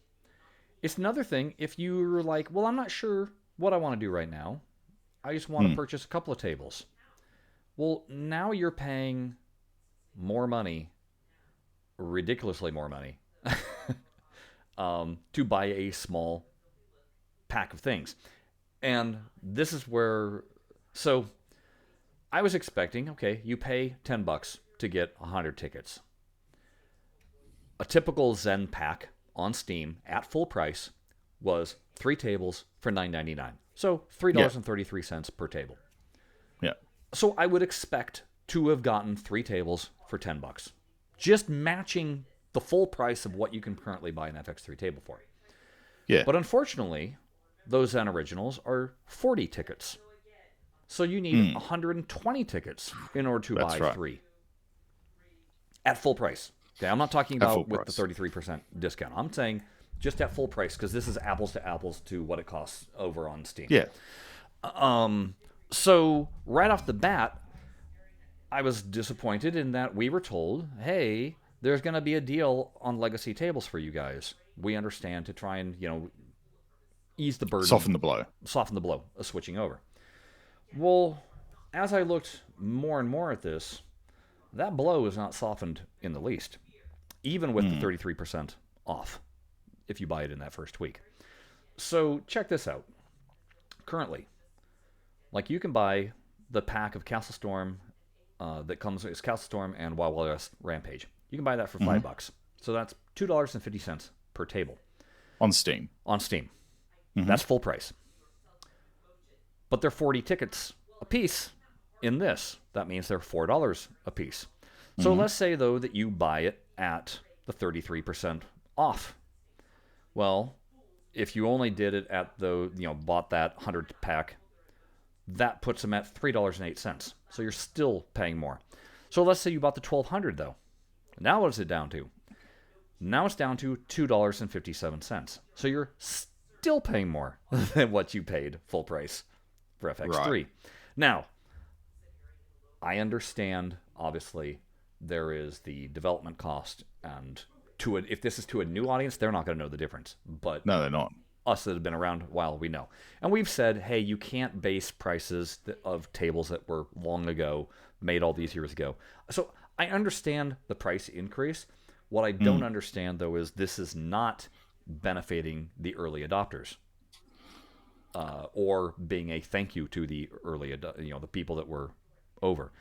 It's another thing if you were like, well, I'm not sure what I want to do right now. I just want to purchase a couple of tables. Well, now you're paying more money, ridiculously more money, to buy a small pack of things. And this is where... So, I was expecting, okay, you pay $10 to get 100 tickets. A typical Zen pack on Steam at full price was 3 tables for $9.99. So, $3.33 per table. Yeah. So I would expect to have gotten 3 tables for $10. Just matching the full price of what you can currently buy an FX3 table for. Yeah. But unfortunately, those Zen Originals are 40 tickets. So you need 120 tickets in order to buy 3. At full price. Okay, I'm not talking about with the 33% discount. I'm saying just at full price because this is apples to apples to what it costs over on Steam. Yeah. So, right off the bat, I was disappointed in that we were told, hey, there's going to be a deal on legacy tables for you guys. We understand to try and, ease the burden. Soften the blow. Soften the blow of switching over. Well, as I looked more and more at this, that blow is not softened in the least, even with the 33% off if you buy it in that first week. So, check this out. Currently, like you can buy the pack of Castle Storm that comes as Castle Storm and Wild Wild West Rampage. You can buy that for $5. So that's $2.50 per table. On Steam. On Steam. That's full price. But they're 40 tickets a piece in this. That means they're $4 a piece. So let's say, though, that you buy it at the 33% off. Well, if you only did it at bought that 100 pack, that puts them at $3.08. So you're still paying more. So let's say you bought the 1,200, though. Now what is it down to? Now it's down to $2.57. So you're still paying more than what you paid full price for FX3. Right. Now, I understand, obviously, there is the development cost, and if this is to a new audience, they're not going to know the difference. But No, they're not. us that have been around a while, we know. And we've said, hey, you can't base prices of tables that were long ago, made all these years ago. So I understand the price increase. What I don't understand, though, is this is not benefiting the early adopters, or being a thank you to the the people that were over.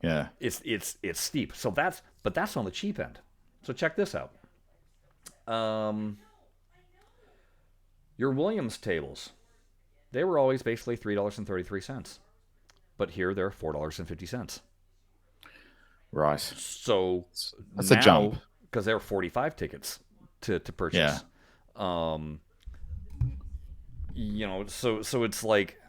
Yeah. It's steep. So that's on the cheap end. So check this out. Your Williams tables, they were always basically $3.33, but here they're $4.50. Right. So That's now, a jump. Because there were 45 tickets to purchase. Yeah. So it's like,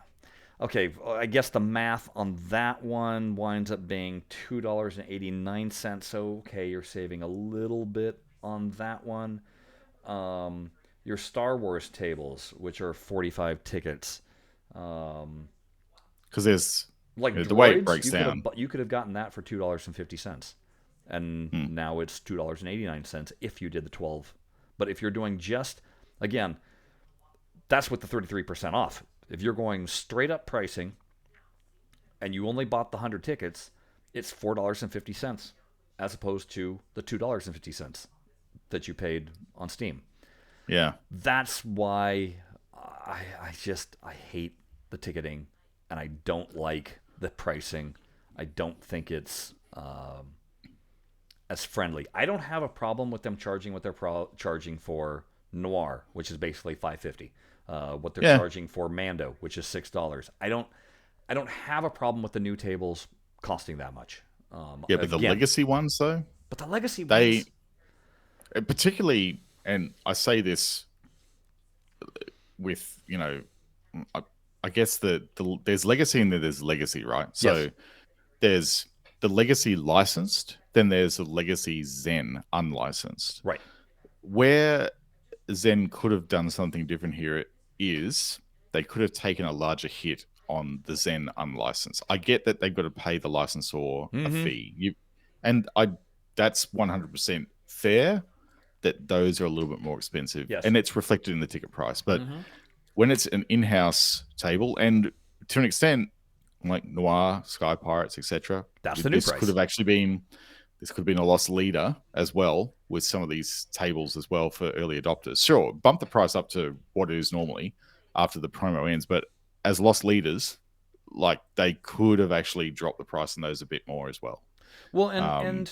okay, I guess the math on that one winds up being $2.89. So okay, you're saving a little bit on that one. Your Star Wars tables, which are 45 tickets, Because there's like the way it droids, breaks down. you could have gotten that for $2.50, and now it's $2.89 if you did the 12. But if you're doing just, again, that's with the 33% off. If you're going straight up pricing, and you only bought the 100 tickets, it's $4.50 as opposed to the $2.50 that you paid on Steam. Yeah. That's why I hate the ticketing, and I don't like the pricing. I don't think it's as friendly. I don't have a problem with them charging what they're charging for Noir, which is basically $5.50. What they're charging for Mando, which is $6. I don't have a problem with the new tables costing that much. But the legacy ones, though. But the legacy ones, particularly, and I say this with, I guess there's legacy and then there's legacy, right? So there's the legacy licensed, then there's the legacy Zen unlicensed. Right. Where Zen could have done something different here is they could have taken a larger hit on the Zen unlicensed. I get that they've got to pay the licensor a fee. That's 100% fair that those are a little bit more expensive. Yes. And it's reflected in the ticket price. But when it's an in-house table, and to an extent, like Noir, Sky Pirates, etc., that's the new price. This could have been a lost leader as well with some of these tables as well for early adopters. Sure, bump the price up to what it is normally after the promo ends, but as lost leaders, like they could have actually dropped the price on those a bit more as well. Well, and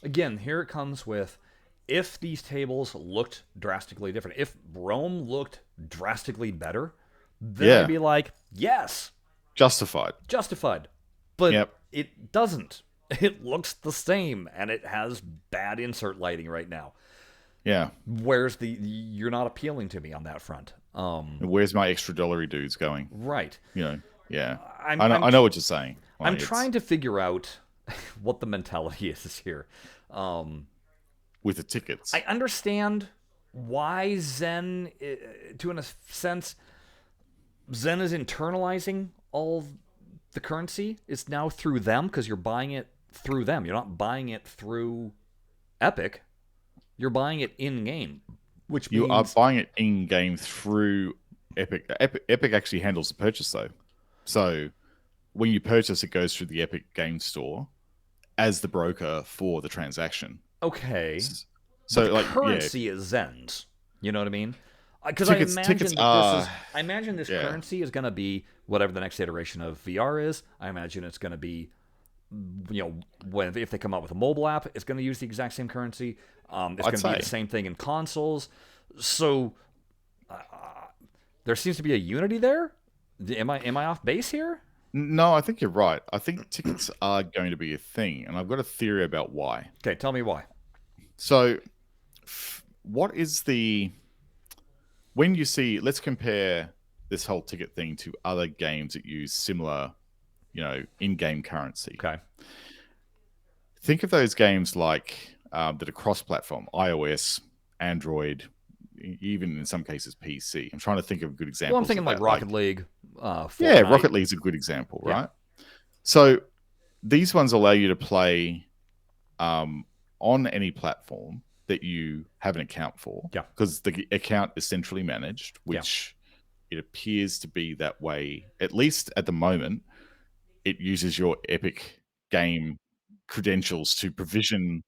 again, here it comes with, if these tables looked drastically different, if Rome looked drastically better, then I'd be like, yes. Justified. But it doesn't. It looks the same, and it has bad insert lighting right now. Yeah. Where's you're not appealing to me on that front. Where's my extra $1 dudes going? Right. Yeah. I know what you're saying. Like, I'm trying to figure out what the mentality is here. With the tickets. I understand why Zen, to a sense, Zen is internalizing all the currency. It's now through them because you're buying it through them. You're not buying it through Epic. You're buying it in-game, which means... You are buying it in-game through Epic. Epic actually handles the purchase, though. So when you purchase, it goes through the Epic Game Store as the broker for the transaction. Okay. So but the currency is Zen's. You know what I mean? Because I imagine this currency is going to be whatever the next iteration of VR is. I imagine it's going to be, if they come out with a mobile app, it's going to use the exact same currency. It's going to be the same thing in consoles. So there seems to be a unity there. Am I off base here? No, I think you're right. I think tickets are going to be a thing, and I've got a theory about why. Okay, tell me why. So, what is when you see, let's compare this whole ticket thing to other games that use similar, in-game currency. Okay. Think of those games like that are cross-platform, iOS, Android, even in some cases PC. I'm trying to think of good examples. Well, I'm thinking of like that. Rocket League, Fortnite. Yeah, Rocket League is a good example, Yeah. right? So these ones allow you to play on any platform that you have an account for. Yeah. Because the account is centrally managed, which it appears to be that way, at least at the moment. It uses your Epic game credentials to provision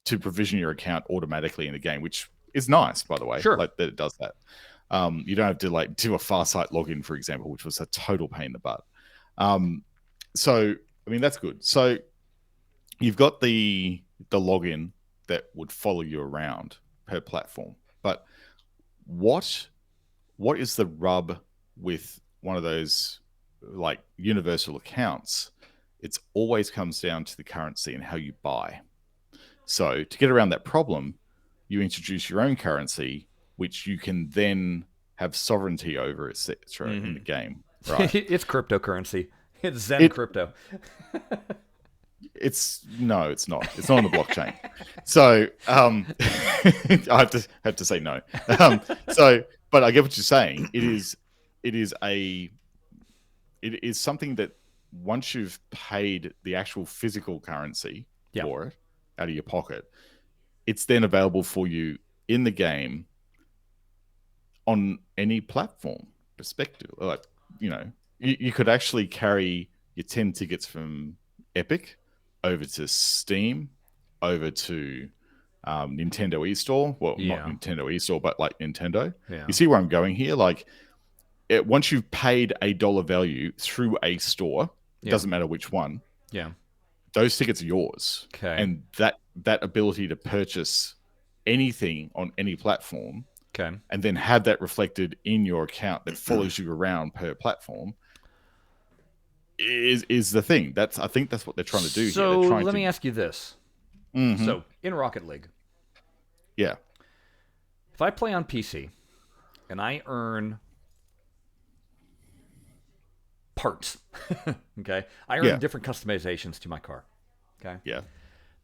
your account automatically in the game, which is nice, by the way. Sure. Like that it does that. You don't have to like do a Farsight login, for example, which was a total pain in the butt. So I mean that's good. So you've got the login that would follow you around per platform. But what is the rub with one of those like universal accounts? It's always comes down to the currency and how you buy. So to get around that problem, you introduce your own currency, which you can then have sovereignty over, etc. in the game. Right? It's cryptocurrency. It's Zen crypto. It's not. It's not on the blockchain. So I have to say no. But I get what you're saying. It is something that once you've paid the actual physical currency for it out of your pocket, it's then available for you in the game on any platform perspective. Like, you could actually carry your 10 tickets from Epic over to Steam, over to Nintendo eStore. Well, not Nintendo eStore, but like Nintendo. Yeah. You see where I'm going here? Like, once you've paid a dollar value through a store, it doesn't matter which one. Yeah, those tickets are yours. Okay. And that ability to purchase anything on any platform, and then have that reflected in your account that follows you around per platform, is the thing. I think that's what they're trying to do here. So let me ask you this. Mm-hmm. So in Rocket League, if I play on PC and I earn parts, I earn different customizations to my car.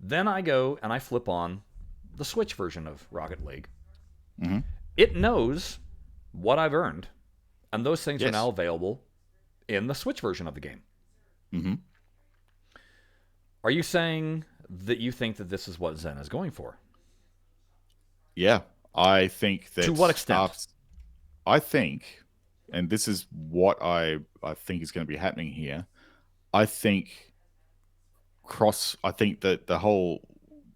Then I go and I flip on the Switch version of Rocket League. Mm-hmm. It knows what I've earned, and those things are now available in the Switch version of the game. Mm-hmm. Are you saying that you think that this is what Zen is going for? Yeah, I think that. To what extent? I think, and this is what I think is going to be happening here. I think that the whole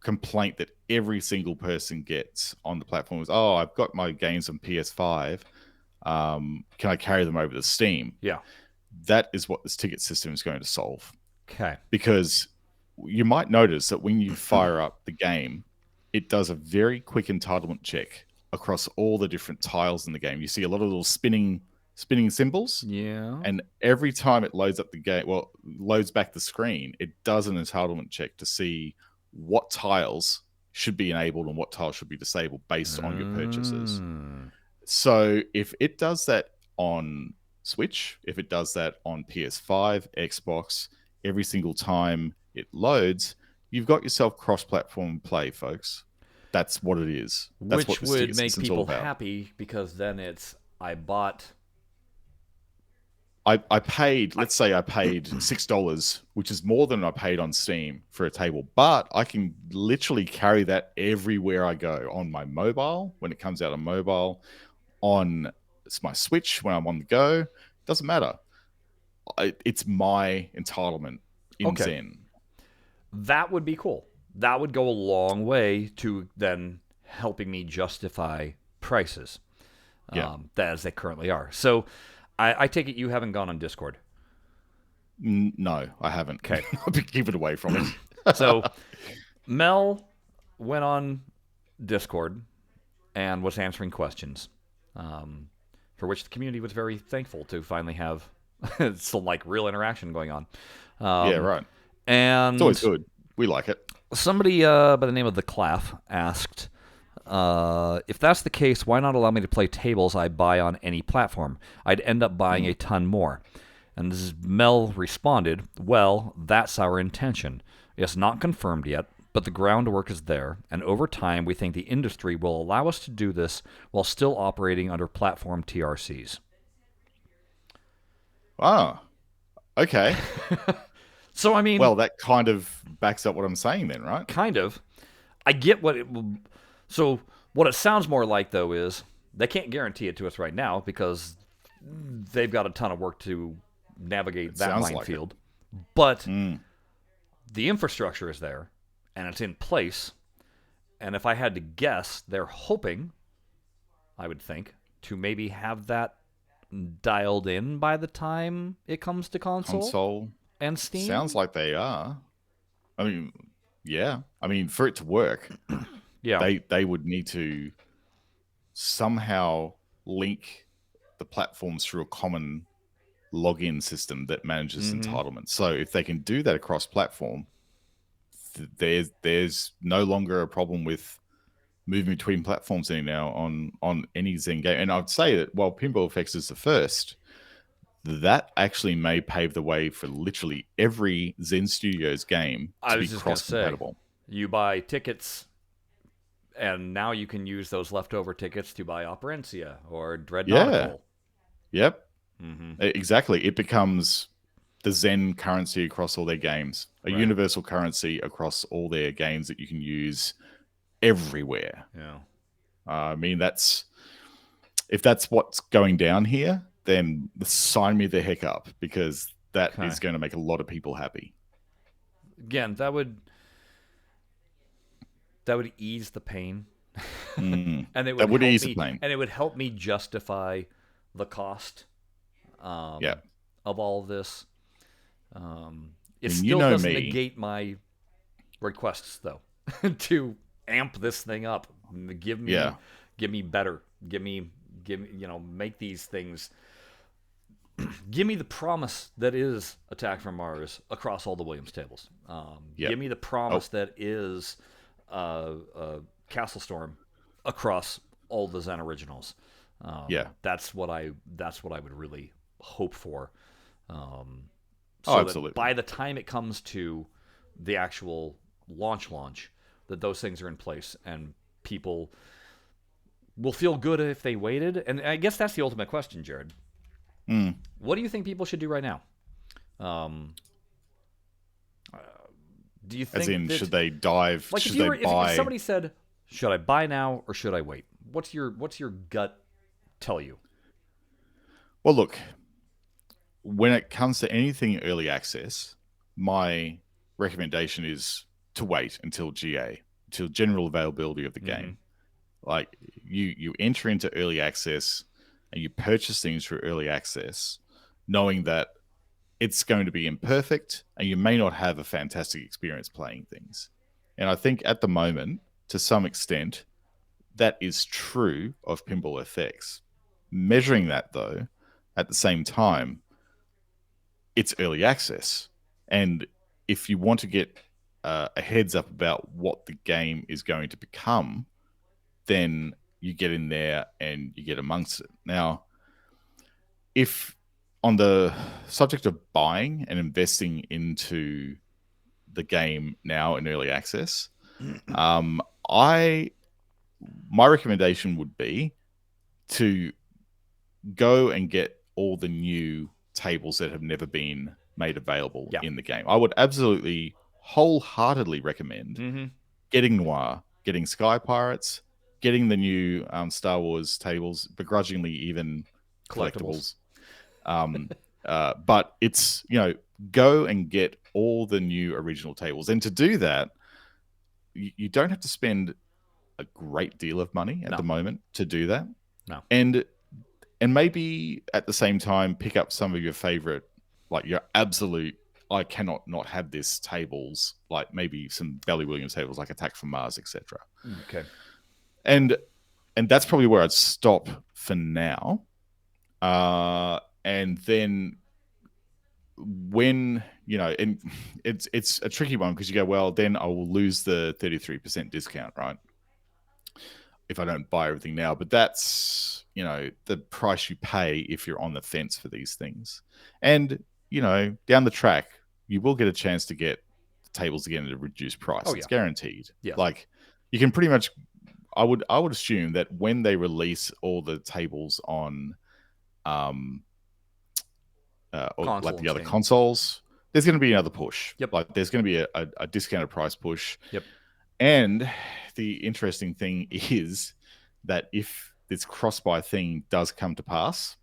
complaint that every single person gets on the platform is, oh, I've got my games on PS5. Can I carry them over to Steam? Yeah. That is what this ticket system is going to solve. Okay. Because you might notice that when you fire up the game, it does a very quick entitlement check across all the different tiles in the game. You see a lot of little spinning symbols. Yeah. And every time it loads up the game, loads back the screen, it does an entitlement check to see what tiles should be enabled and what tiles should be disabled based on your purchases. So if it does that on Switch, if it does that on PS5, Xbox, every single time it loads, you've got yourself cross-platform play, folks. That's what it is. That's Which would make people happy, because then it's, I paid, let's say I paid $6, which is more than I paid on Steam for a table, but I can literally carry that everywhere I go, on my mobile, when it comes out on mobile, on my Switch, when I'm on the go. Doesn't matter. It's my entitlement in Zen. That would be cool. That would go a long way to then helping me justify prices as they currently are. So I take it you haven't gone on Discord? No, I haven't. Okay. I'll be keeping away from it. So Mel went on Discord and was answering questions, for which the community was very thankful to finally have some like real interaction going on. Yeah, right. And it's always good. We like it. Somebody by the name of the Claff asked, if that's the case, why not allow me to play tables I buy on any platform? I'd end up buying a ton more. And Mel responded, well, that's our intention. It's not confirmed yet, but the groundwork is there, and over time, we think the industry will allow us to do this while still operating under platform TRCs. Ah, okay. So, I mean, Well, that kind of backs up what I'm saying then, right? kind of. I get what it will. So, what it sounds more like, though, is they can't guarantee it to us right now because they've got a ton of work to navigate It that sounds like it. minefield. But Mm. the infrastructure is there and it's in place. And if I had to guess, they're hoping, I would think, to maybe have that dialed in by the time it comes to console Console and Steam. sounds like they are. I mean, yeah. I mean, for it to work, Yeah. they would need to somehow link the platforms through a common login system that manages entitlements. So if they can do that across platform, there's no longer a problem with moving between platforms any now on any Zen game. And I'd say that while Pinball FX is the first, that actually may pave the way for literally every Zen Studios game I to be was just going to say, cross-compatible. you buy tickets, and now you can use those leftover tickets to buy Operencia or Dreadnautical. Yep. Mm-hmm. Exactly. It becomes the Zen currency across all their games, a Right. universal currency across all their games that you can use everywhere. Yeah. I mean, if that's what's going down here, then sign me the heck up, because that Okay. is going to make a lot of people happy. Again, that would ease the pain, Mm. and it would That would help ease me, the pain. and it would help me justify the cost Yeah. of all of this. It I mean, still doesn't negate my requests, though, to amp this thing up. Give me better. Give me, make these things. Give me the promise that is Attack from Mars across all the Williams tables. Give me the promise that is Castle Storm across all the Zen originals. That's what I would really hope for. So absolutely. that by the time it comes to the actual launch, that those things are in place and people will feel good if they waited. And I guess that's the ultimate question, Jared. Mm. What do you think people should do right now? Do you think, as in, that, should they dive? like, should if buy? somebody said, should I buy now or should I wait? What's your gut tell you? Well, look, when it comes to anything early access, my recommendation is to wait until GA, until general availability of the game. Like, you enter into early access and you purchase things through early access, knowing that it's going to be imperfect and you may not have a fantastic experience playing things. And I think at the moment, to some extent, that is true of Pinball FX. Measuring that, though, at the same time, it's early access. And if you want to get a heads up about what the game is going to become, then you get in there and you get amongst it. Now, if on the subject of buying and investing into the game now in early access, my recommendation would be to go and get all the new tables that have never been made available in the game. I would absolutely wholeheartedly recommend getting Noir, getting Sky Pirates, getting the new Star Wars tables, begrudgingly even collectibles. But it's, go and get all the new original tables. And to do that, you don't have to spend a great deal of money at the moment to do that. No. And maybe at the same time, pick up some of your favorite, like your absolute, I cannot not have this tables, like maybe some Belly Williams tables, like Attack from Mars, etc. Okay. And that's probably where I'd stop for now. And then when, and it's a tricky one, because you go, well, then I will lose the 33% discount, right? If I don't buy everything now. But that's, the price you pay if you're on the fence for these things. And, down the track, you will get a chance to get tables again at a reduced price. Oh, It's yeah. guaranteed. Yes. Like you can pretty much. I would assume that when they release all the tables on, or Console like and the other Steam. consoles, there's going to be another push. Yep. Like there's going to be a discounted price push. Yep. And the interesting thing is that if this cross-buy thing does come to pass,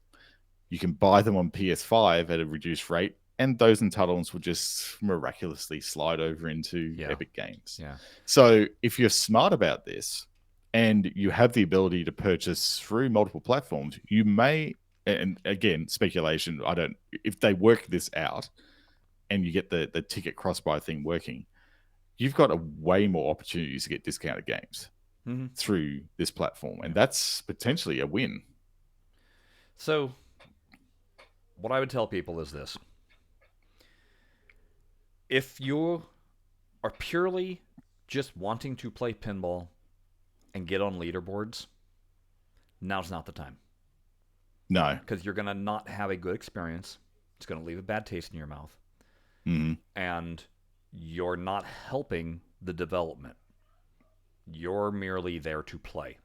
you can buy them on PS5 at a reduced rate, and those entitlements will just miraculously slide over into Epic Games. Yeah. So if you're smart about this and you have the ability to purchase through multiple platforms, you may, and again, speculation, if they work this out and you get the ticket cross-buy thing working, you've got a way more opportunities to get discounted games through this platform. And that's potentially a win. So what I would tell people is this. If you are purely just wanting to play pinball and get on leaderboards, now's not the time. No. Because you're going to not have a good experience. It's going to leave a bad taste in your mouth. And you're not helping the development. You're merely there to play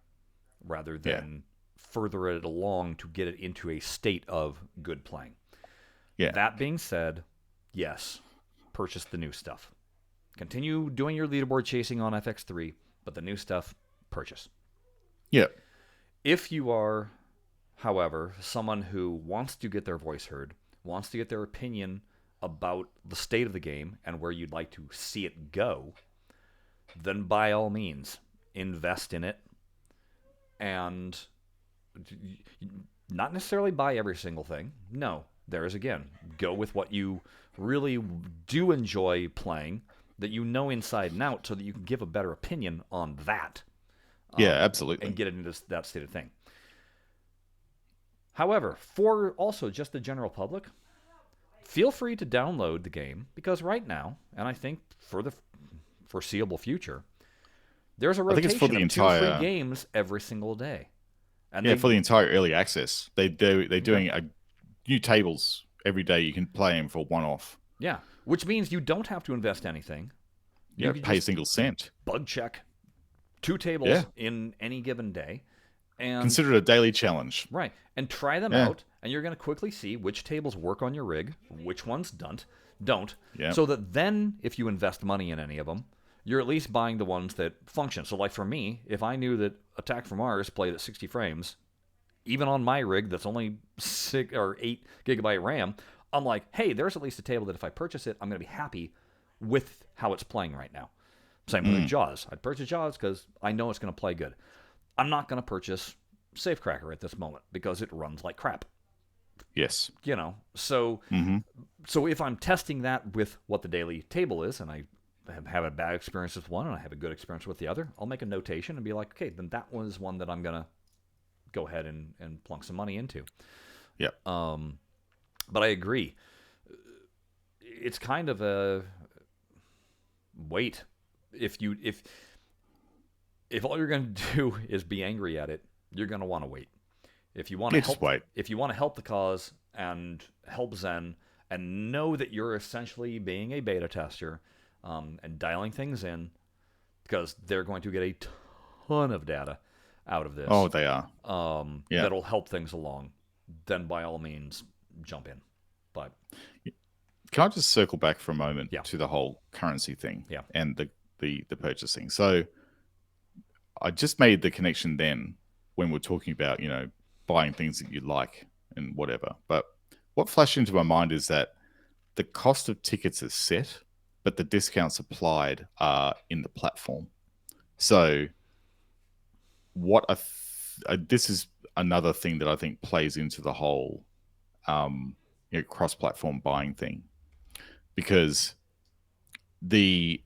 rather than further it along to get it into a state of good playing. Yeah. That being said, yes, purchase the new stuff. Continue doing your leaderboard chasing on FX3, but the new stuff, purchase. Yeah. If you are, however, someone who wants to get their voice heard, wants to get their opinion about the state of the game and where you'd like to see it go, then by all means, invest in it and not necessarily buy every single thing. No, there's again, go with what you really do enjoy playing, that you know inside and out, so that you can give a better opinion on that. Yeah, absolutely. And get it into that state of thing. However, for also just the general public, feel free to download the game, because right now, and I think for the foreseeable future, there's a rotation of 2 free games every single day. And for the entire early access, they're doing new tables every day. You can play them for one-off. Yeah, which means you don't have to invest anything. You pay a single cent. Bug check 2 tables in any given day. And consider it a daily challenge. Right. And try them out, and you're going to quickly see which tables work on your rig, which ones don't. So that then, if you invest money in any of them, you're at least buying the ones that function. So like for me, if I knew that Attack from Mars played at 60 frames, even on my rig that's only 6 or 8 gigabyte RAM, I'm like, hey, there's at least a table that if I purchase it, I'm going to be happy with how it's playing right now. Same with Jaws. I'd purchase Jaws because I know it's going to play good. I'm not going to purchase Safecracker at this moment because it runs like crap. Yes. So if I'm testing that with what the daily table is, and I have a bad experience with one and I have a good experience with the other, I'll make a notation and be like, okay, then that was one that I'm going to go ahead and plunk some money into. Yeah. But I agree. It's kind of a wait. If all you're going to do is be angry at it, you're going to want to wait. If you want to help the cause and help Zen and know that you're essentially being a beta tester and dialing things in, because they're going to get a ton of data out of this. Oh, they are. That'll help things along. Then by all means, jump in. But can I just circle back for a moment to the whole currency thing and the purchasing? So I just made the connection then when we're talking about, buying things that you like and whatever. But what flashed into my mind is that the cost of tickets is set, but the discounts applied are in the platform. So this is another thing that I think plays into the whole cross-platform buying thing, because the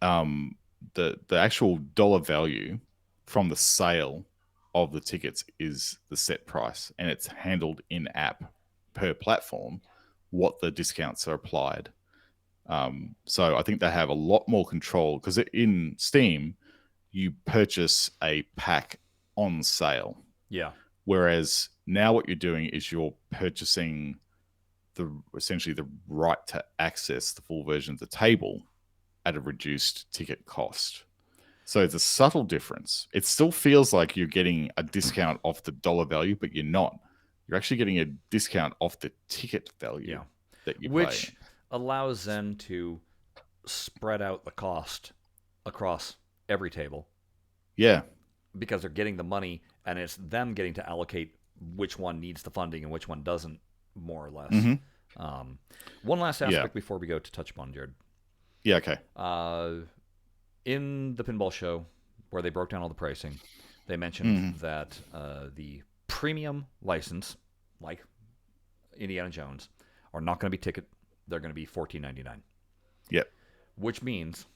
actual dollar value from the sale of the tickets is the set price, and it's handled in app per platform what the discounts are applied. So I think they have a lot more control, because in Steam you purchase a pack on sale. Yeah. Whereas now what you're doing is you're purchasing essentially the right to access the full version of the table at a reduced ticket cost. So it's a subtle difference. It still feels like you're getting a discount off the dollar value, but you're not. You're actually getting a discount off the ticket value that you which pay. allows them to spread out the cost across every table. Yeah. Because they're getting the money, and it's them getting to allocate which one needs the funding and which one doesn't, more or less. Mm-hmm. One last aspect before we go to touch upon, Jared. Yeah, okay. In the pinball show, where they broke down all the pricing, they mentioned that the premium license, like Indiana Jones, are not going to be ticket. They're going to be $14.99. Yep. Which means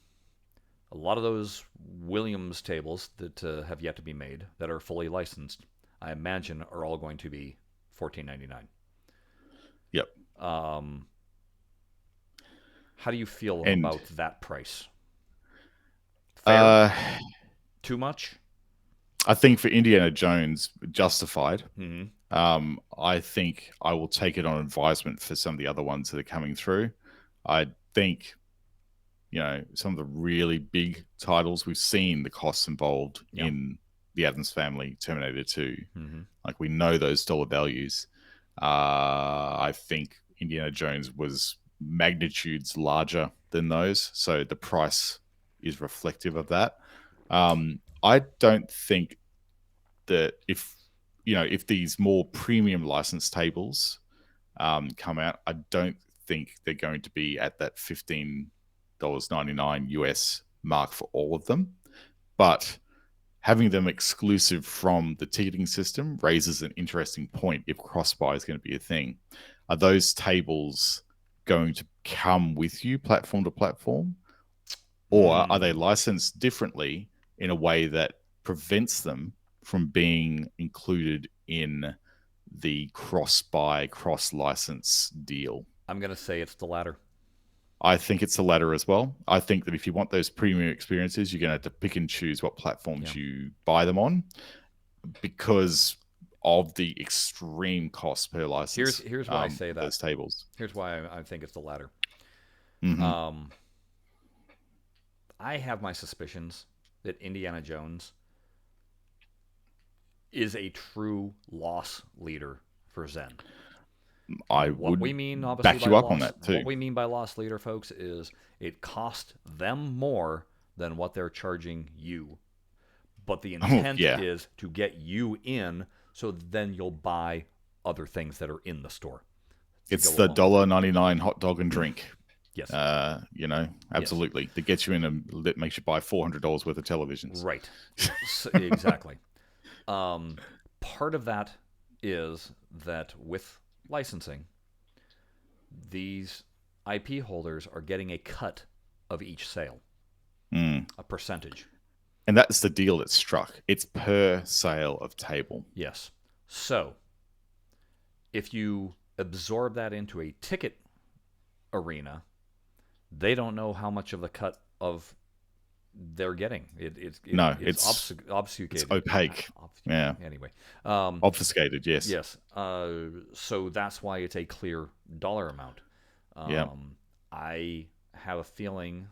a lot of those Williams tables that have yet to be made that are fully licensed, I imagine, are all going to be $14.99. Yep. How do you feel about that price? Fair? Too much? I think for Indiana Jones, justified. Mm-hmm. I think I will take it on advisement for some of the other ones that are coming through. I think, some of the really big titles, we've seen the costs involved in the Addams Family, Terminator 2. Mm-hmm. Like, we know those dollar values. I think Indiana Jones was magnitudes larger than those, so the price is reflective of that. I don't think that if these more premium license tables come out, I don't think they're going to be at that $15.99 US mark for all of them. But having them exclusive from the ticketing system raises an interesting point if cross-buy is going to be a thing. Are those tables going to come with you platform to platform? Or are they licensed differently in a way that prevents them from being included in the cross-buy, cross-license deal? I'm going to say it's the latter. I think it's the latter as well. I think that if you want those premium experiences, you're going to have to pick and choose what platforms you buy them on because of the extreme cost per license. Here's why I say that. Those tables. Here's why I think it's the latter. Mm-hmm. I have my suspicions that Indiana Jones is a true loss leader for Zen. What we mean, obviously, back you up on that too. What we mean by loss leader, folks, is it cost them more than what they're charging you. But the intent is to get you in, so then you'll buy other things that are in the store. It's the $1.99 hot dog and drink. Yes. Absolutely. Yes. That gets you in that makes you buy $400 worth of televisions. Right. Exactly. Part of that is that with licensing, these IP holders are getting a cut of each sale, a percentage. And that's the deal that's struck. It's per sale of table. Yes. So if you absorb that into a ticket arena, they don't know how much of the cut of they're getting. It's obfuscated. It's opaque. Yeah. Anyway. Obfuscated, yes. Yes. So that's why it's a clear dollar amount. I have a feeling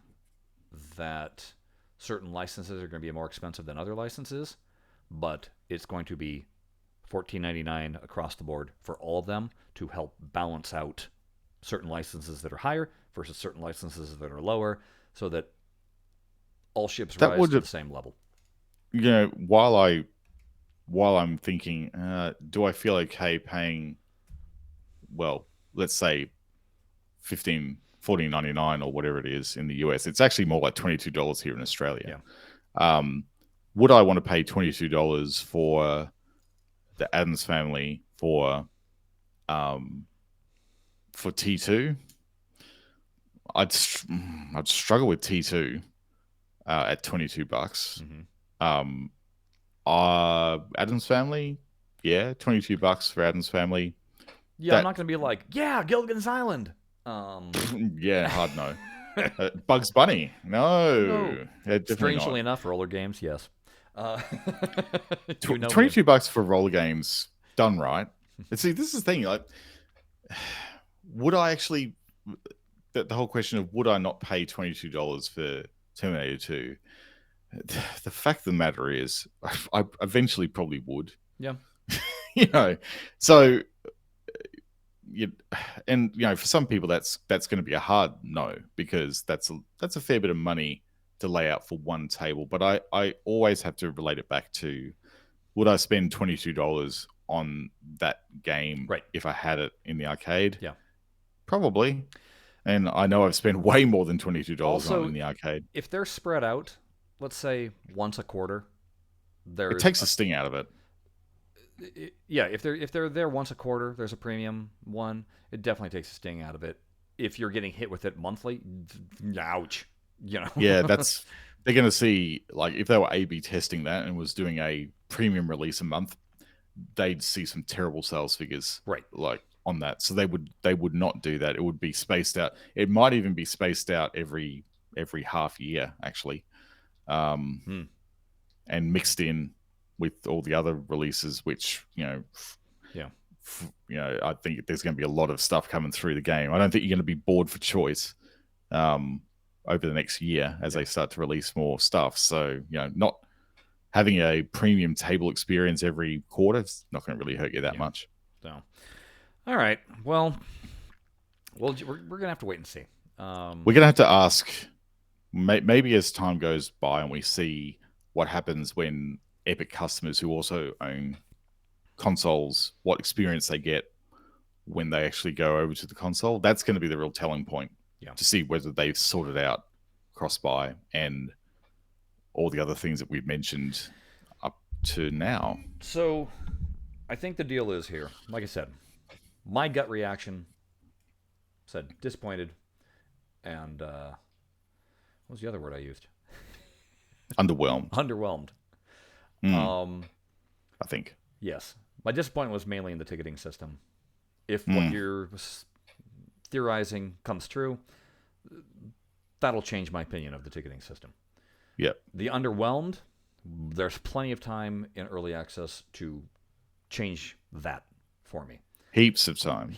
that certain licenses are going to be more expensive than other licenses, but it's going to be $14.99 across the board for all of them to help balance out certain licenses that are higher versus certain licenses that are lower, so that all ships rise to the same level. While I'm thinking, do I feel okay paying, well, let's say $14.99 or whatever it is in the US? It's actually more like $22 here in Australia. Yeah. Would I want to pay $22 for the Addams Family for T2? I'd struggle with T2 at $22. Mm-hmm. Addams Family, yeah, $22 for Addams Family. Yeah, I'm not going to be like, yeah, Gilligan's Island. Yeah, hard no. Bugs Bunny, no. Strangely enough, roller games, yes. $22 for roller games done right. See, this is the thing. Like, would I actually the whole question of would I not pay $22 for Terminator 2? The fact of the matter is, I eventually probably would. Yeah. So for some people that's going to be a hard no, because that's a fair bit of money to lay out for one table. But I always have to relate it back to, would I spend $22 on that game if I had it in the arcade? Yeah, probably. And I know I've spent way more than $22 on it in the arcade. If they're spread out, let's say once a quarter, it takes the sting out of it. Yeah, if they're there once a quarter, there's a premium one. It definitely takes the sting out of it. If you're getting hit with it monthly, ouch. Yeah, they're going to see, like, if they were A/B testing that and was doing a premium release a month, they'd see some terrible sales figures, like on that. So they would not do that. It would be spaced out. It might even be spaced out every half year, actually, and mixed in with all the other releases, which I think there's going to be a lot of stuff coming through the game. I don't think you're going to be bored for choice over the next year as they start to release more stuff. So not having a premium table experience every quarter is not going to really hurt you that much. So, all right, well, we're going to have to wait and see. We're going to have to ask, maybe as time goes by and we see what happens when Epic customers who also own consoles, what experience they get when they actually go over to the console. That's going to be the real telling point to see whether they've sorted out cross-buy and all the other things that we've mentioned up to now. So I think the deal is here, like I said, my gut reaction said disappointed, and what was the other word I used? Underwhelmed. I think. Yes. My disappointment was mainly in the ticketing system. If what you're theorizing comes true, that'll change my opinion of the ticketing system. Yep. The underwhelmed, there's plenty of time in early access to change that for me. Heaps of time.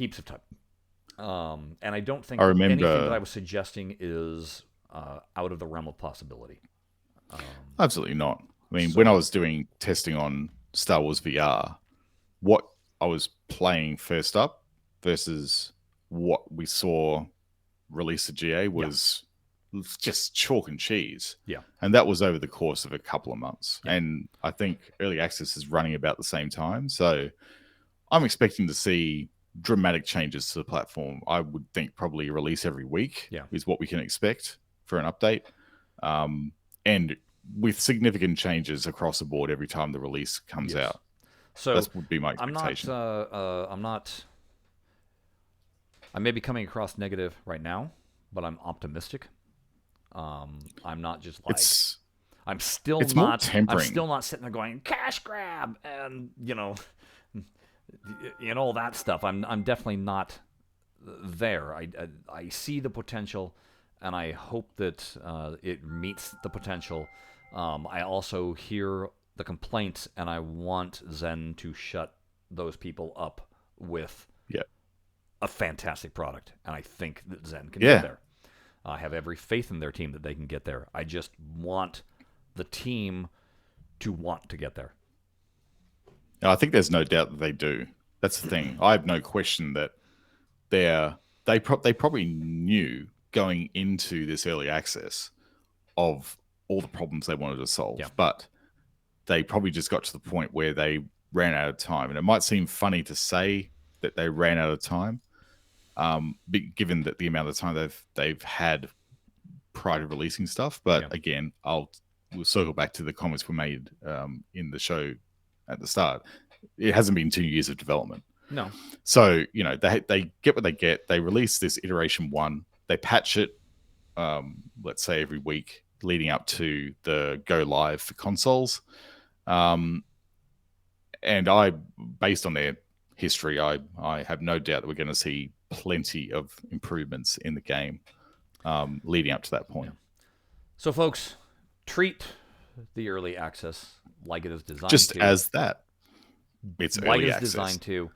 And I don't think anything that I was suggesting is out of the realm of possibility. Absolutely not. I mean, when I was doing testing on Star Wars VR, what I was playing first up versus what we saw released to GA was just chalk and cheese. Yeah. And that was over the course of a couple of months. Yeah. And I think early access is running about the same time. So I'm expecting to see dramatic changes to the platform. I would think probably release every week is what we can expect for an update. And with significant changes across the board every time the release comes out. So that would be my expectation. I may be coming across negative right now, but I'm optimistic. I'm not just like I'm still not sitting there going cash grab and all that stuff. I'm definitely not there. I see the potential, and I hope that it meets the potential. I also hear the complaints, and I want Zen to shut those people up with a fantastic product. And I think that Zen can get there. I have every faith in their team that they can get there. I just want the team to want to get there. I think there's no doubt that they do. That's the thing. I have no question that they probably knew going into this early access of all the problems they wanted to solve, but they probably just got to the point where they ran out of time. And it might seem funny to say that they ran out of time, given that the amount of time they've had prior to releasing stuff. But again, we'll circle back to the comments we made in the show at the start. It hasn't been 2 years of development. No. So, they get what they get. They release this iteration 1. They patch it, let's say every week leading up to the go live for consoles. And based on their history, I have no doubt that we're going to see plenty of improvements in the game leading up to that point. So, folks, treat the early access like it is designed just to. as that. It's like early it's access. Designed to.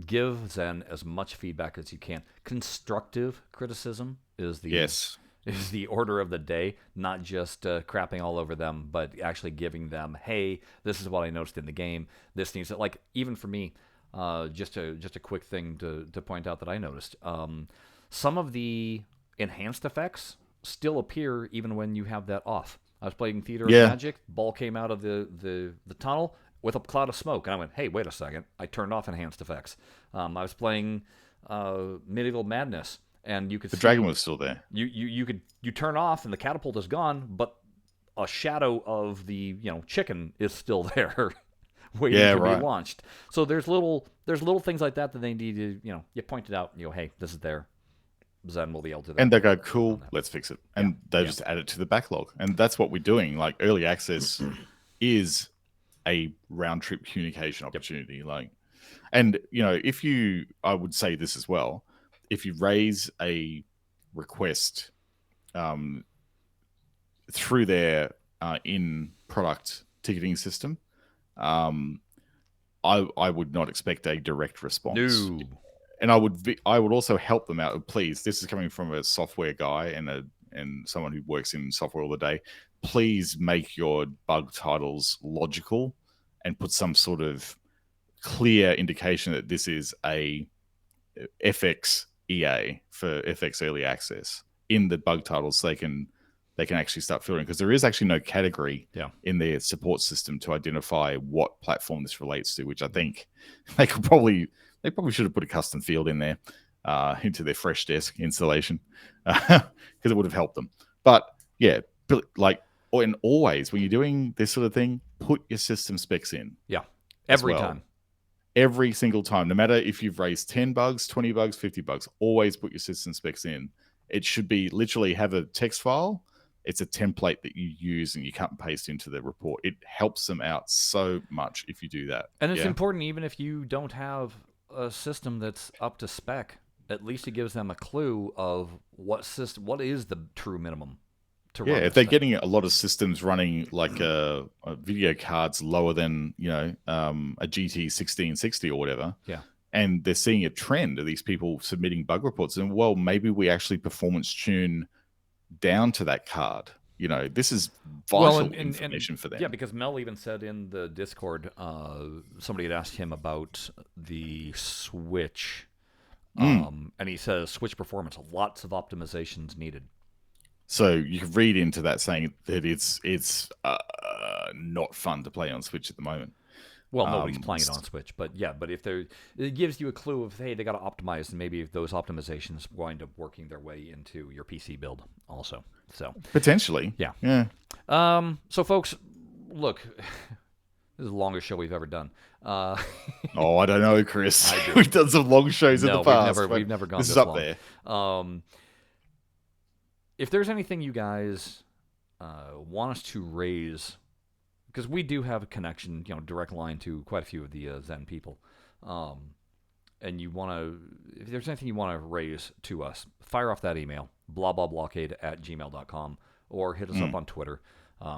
give Zen as much feedback as you can. Constructive criticism is the Yes. is the order of the day, not just crapping all over them, but actually giving them, hey, this is what I noticed in the game. This needs to, like, even for me, just a quick thing to point out that I noticed. Some of the enhanced effects still appear even when you have that off. I was playing Theater of Magic. Ball came out of the tunnel with a cloud of smoke, and I went, "Hey, wait a second!" I turned off enhanced effects. I was playing Medieval Madness, and you could the dragon was still there. You turn off, and the catapult is gone, but a shadow of the chicken is still there, waiting to be launched. So there's little things like that they need to you point it out. And you go, "Hey, this is there." Zen will be able to do that. And they go, cool, let's fix it. And they just add it to the backlog. And that's what we're doing. Like, early access is a round trip communication opportunity. Like, and I would say this as well. If you raise a request through their in product ticketing system, I would not expect a direct response. No. And I would also help them out. Please, this is coming from a software guy and someone who works in software all the day. Please make your bug titles logical and put some sort of clear indication that this is a FX EA for FX Early Access in the bug titles, so they can actually start filtering, because there is actually no category in their support system to identify what platform this relates to, which I think they probably should have put a custom field in there into their Fresh Desk installation, because it would have helped them. But yeah, and always when you're doing this sort of thing, put your system specs in. Yeah, every time. Every single time, no matter if you've raised 10 bugs, 20 bugs, 50 bugs, always put your system specs in. It should be literally have a text file. It's a template that you use and you cut and paste into the report. It helps them out so much if you do that. And it's important, even if you don't have a system that's up to spec, at least it gives them a clue of what is the true minimum to run. If they're getting a lot of systems running like a video cards lower than a GT 1660 or whatever, and they're seeing a trend of these people submitting bug reports, and well, maybe we actually performance tune down to that card. This is vital information for them. Yeah, because Mel even said in the Discord, somebody had asked him about the Switch, and he says Switch performance, lots of optimizations needed. So you can read into that saying that it's not fun to play on Switch at the moment. Well, nobody's playing it on Switch, but if it gives you a clue of, hey, they got to optimize, and maybe if those optimizations wind up working their way into your PC build also. So potentially, yeah. So folks, look, this is the longest show we've ever done. I don't know, Chris. We've done some long shows in the past. We've never gone this up long. There. If there's anything you guys want us to raise, because we do have a connection, direct line to quite a few of the Zen people, and if there's anything you want to raise to us, fire off that email, BlahCade@gmail.com, or hit us up on Twitter,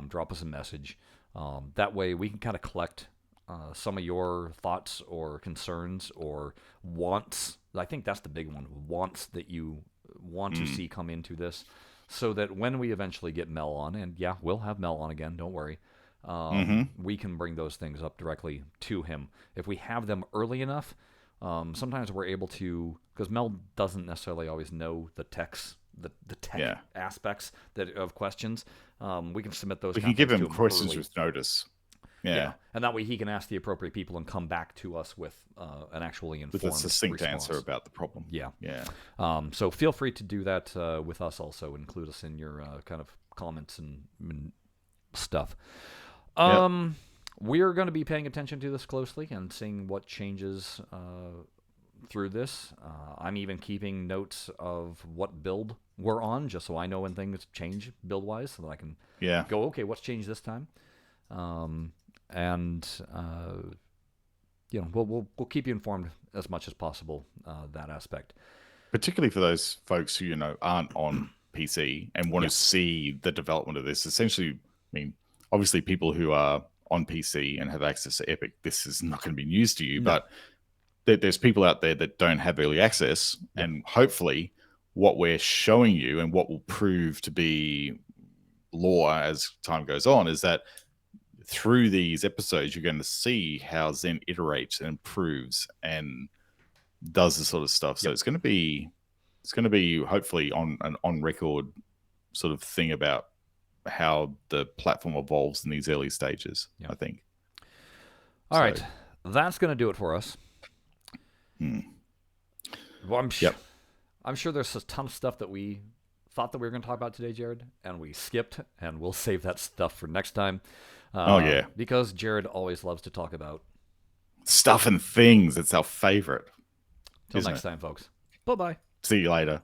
drop us a message. That way we can kind of collect some of your thoughts or concerns or wants. I think that's the big one, wants that you want to see come into this, so that when we eventually get Mel on, and we'll have Mel on again, don't worry, we can bring those things up directly to him. If we have them early enough, sometimes we're able to, because Mel doesn't necessarily always know the tech aspects of questions. We can submit those. We can give him questions early with notice. Yeah, and that way he can ask the appropriate people and come back to us with an actually informed, with a succinct response. answer about the problem. Yeah. So feel free to do that with us also. Include us in your kind of comments and stuff. We're going to be paying attention to this closely and seeing what changes through this. I'm even keeping notes of what build we're on, just so I know when things change build-wise, so that I can go, okay, what's changed this time? We'll keep you informed as much as possible, that aspect. Particularly for those folks who aren't on PC and want to see the development of this. Essentially, obviously people who are on PC and have access to Epic, this is not going to be news to you, but there's people out there that don't have early access, and hopefully what we're showing you and what will prove to be law as time goes on is that through these episodes you're going to see how Zen iterates and improves and does this sort of stuff. So it's going to be hopefully on an on record sort of thing about how the platform evolves in these early stages. I think. All right, that's going to do it for us. Well, I'm sure there's a ton of stuff that we thought that we were going to talk about today, Jared, and we skipped, and we'll save that stuff for next time. Because Jared always loves to talk about stuff and things. It's our favorite. Till next time, folks. Bye-bye. See you later.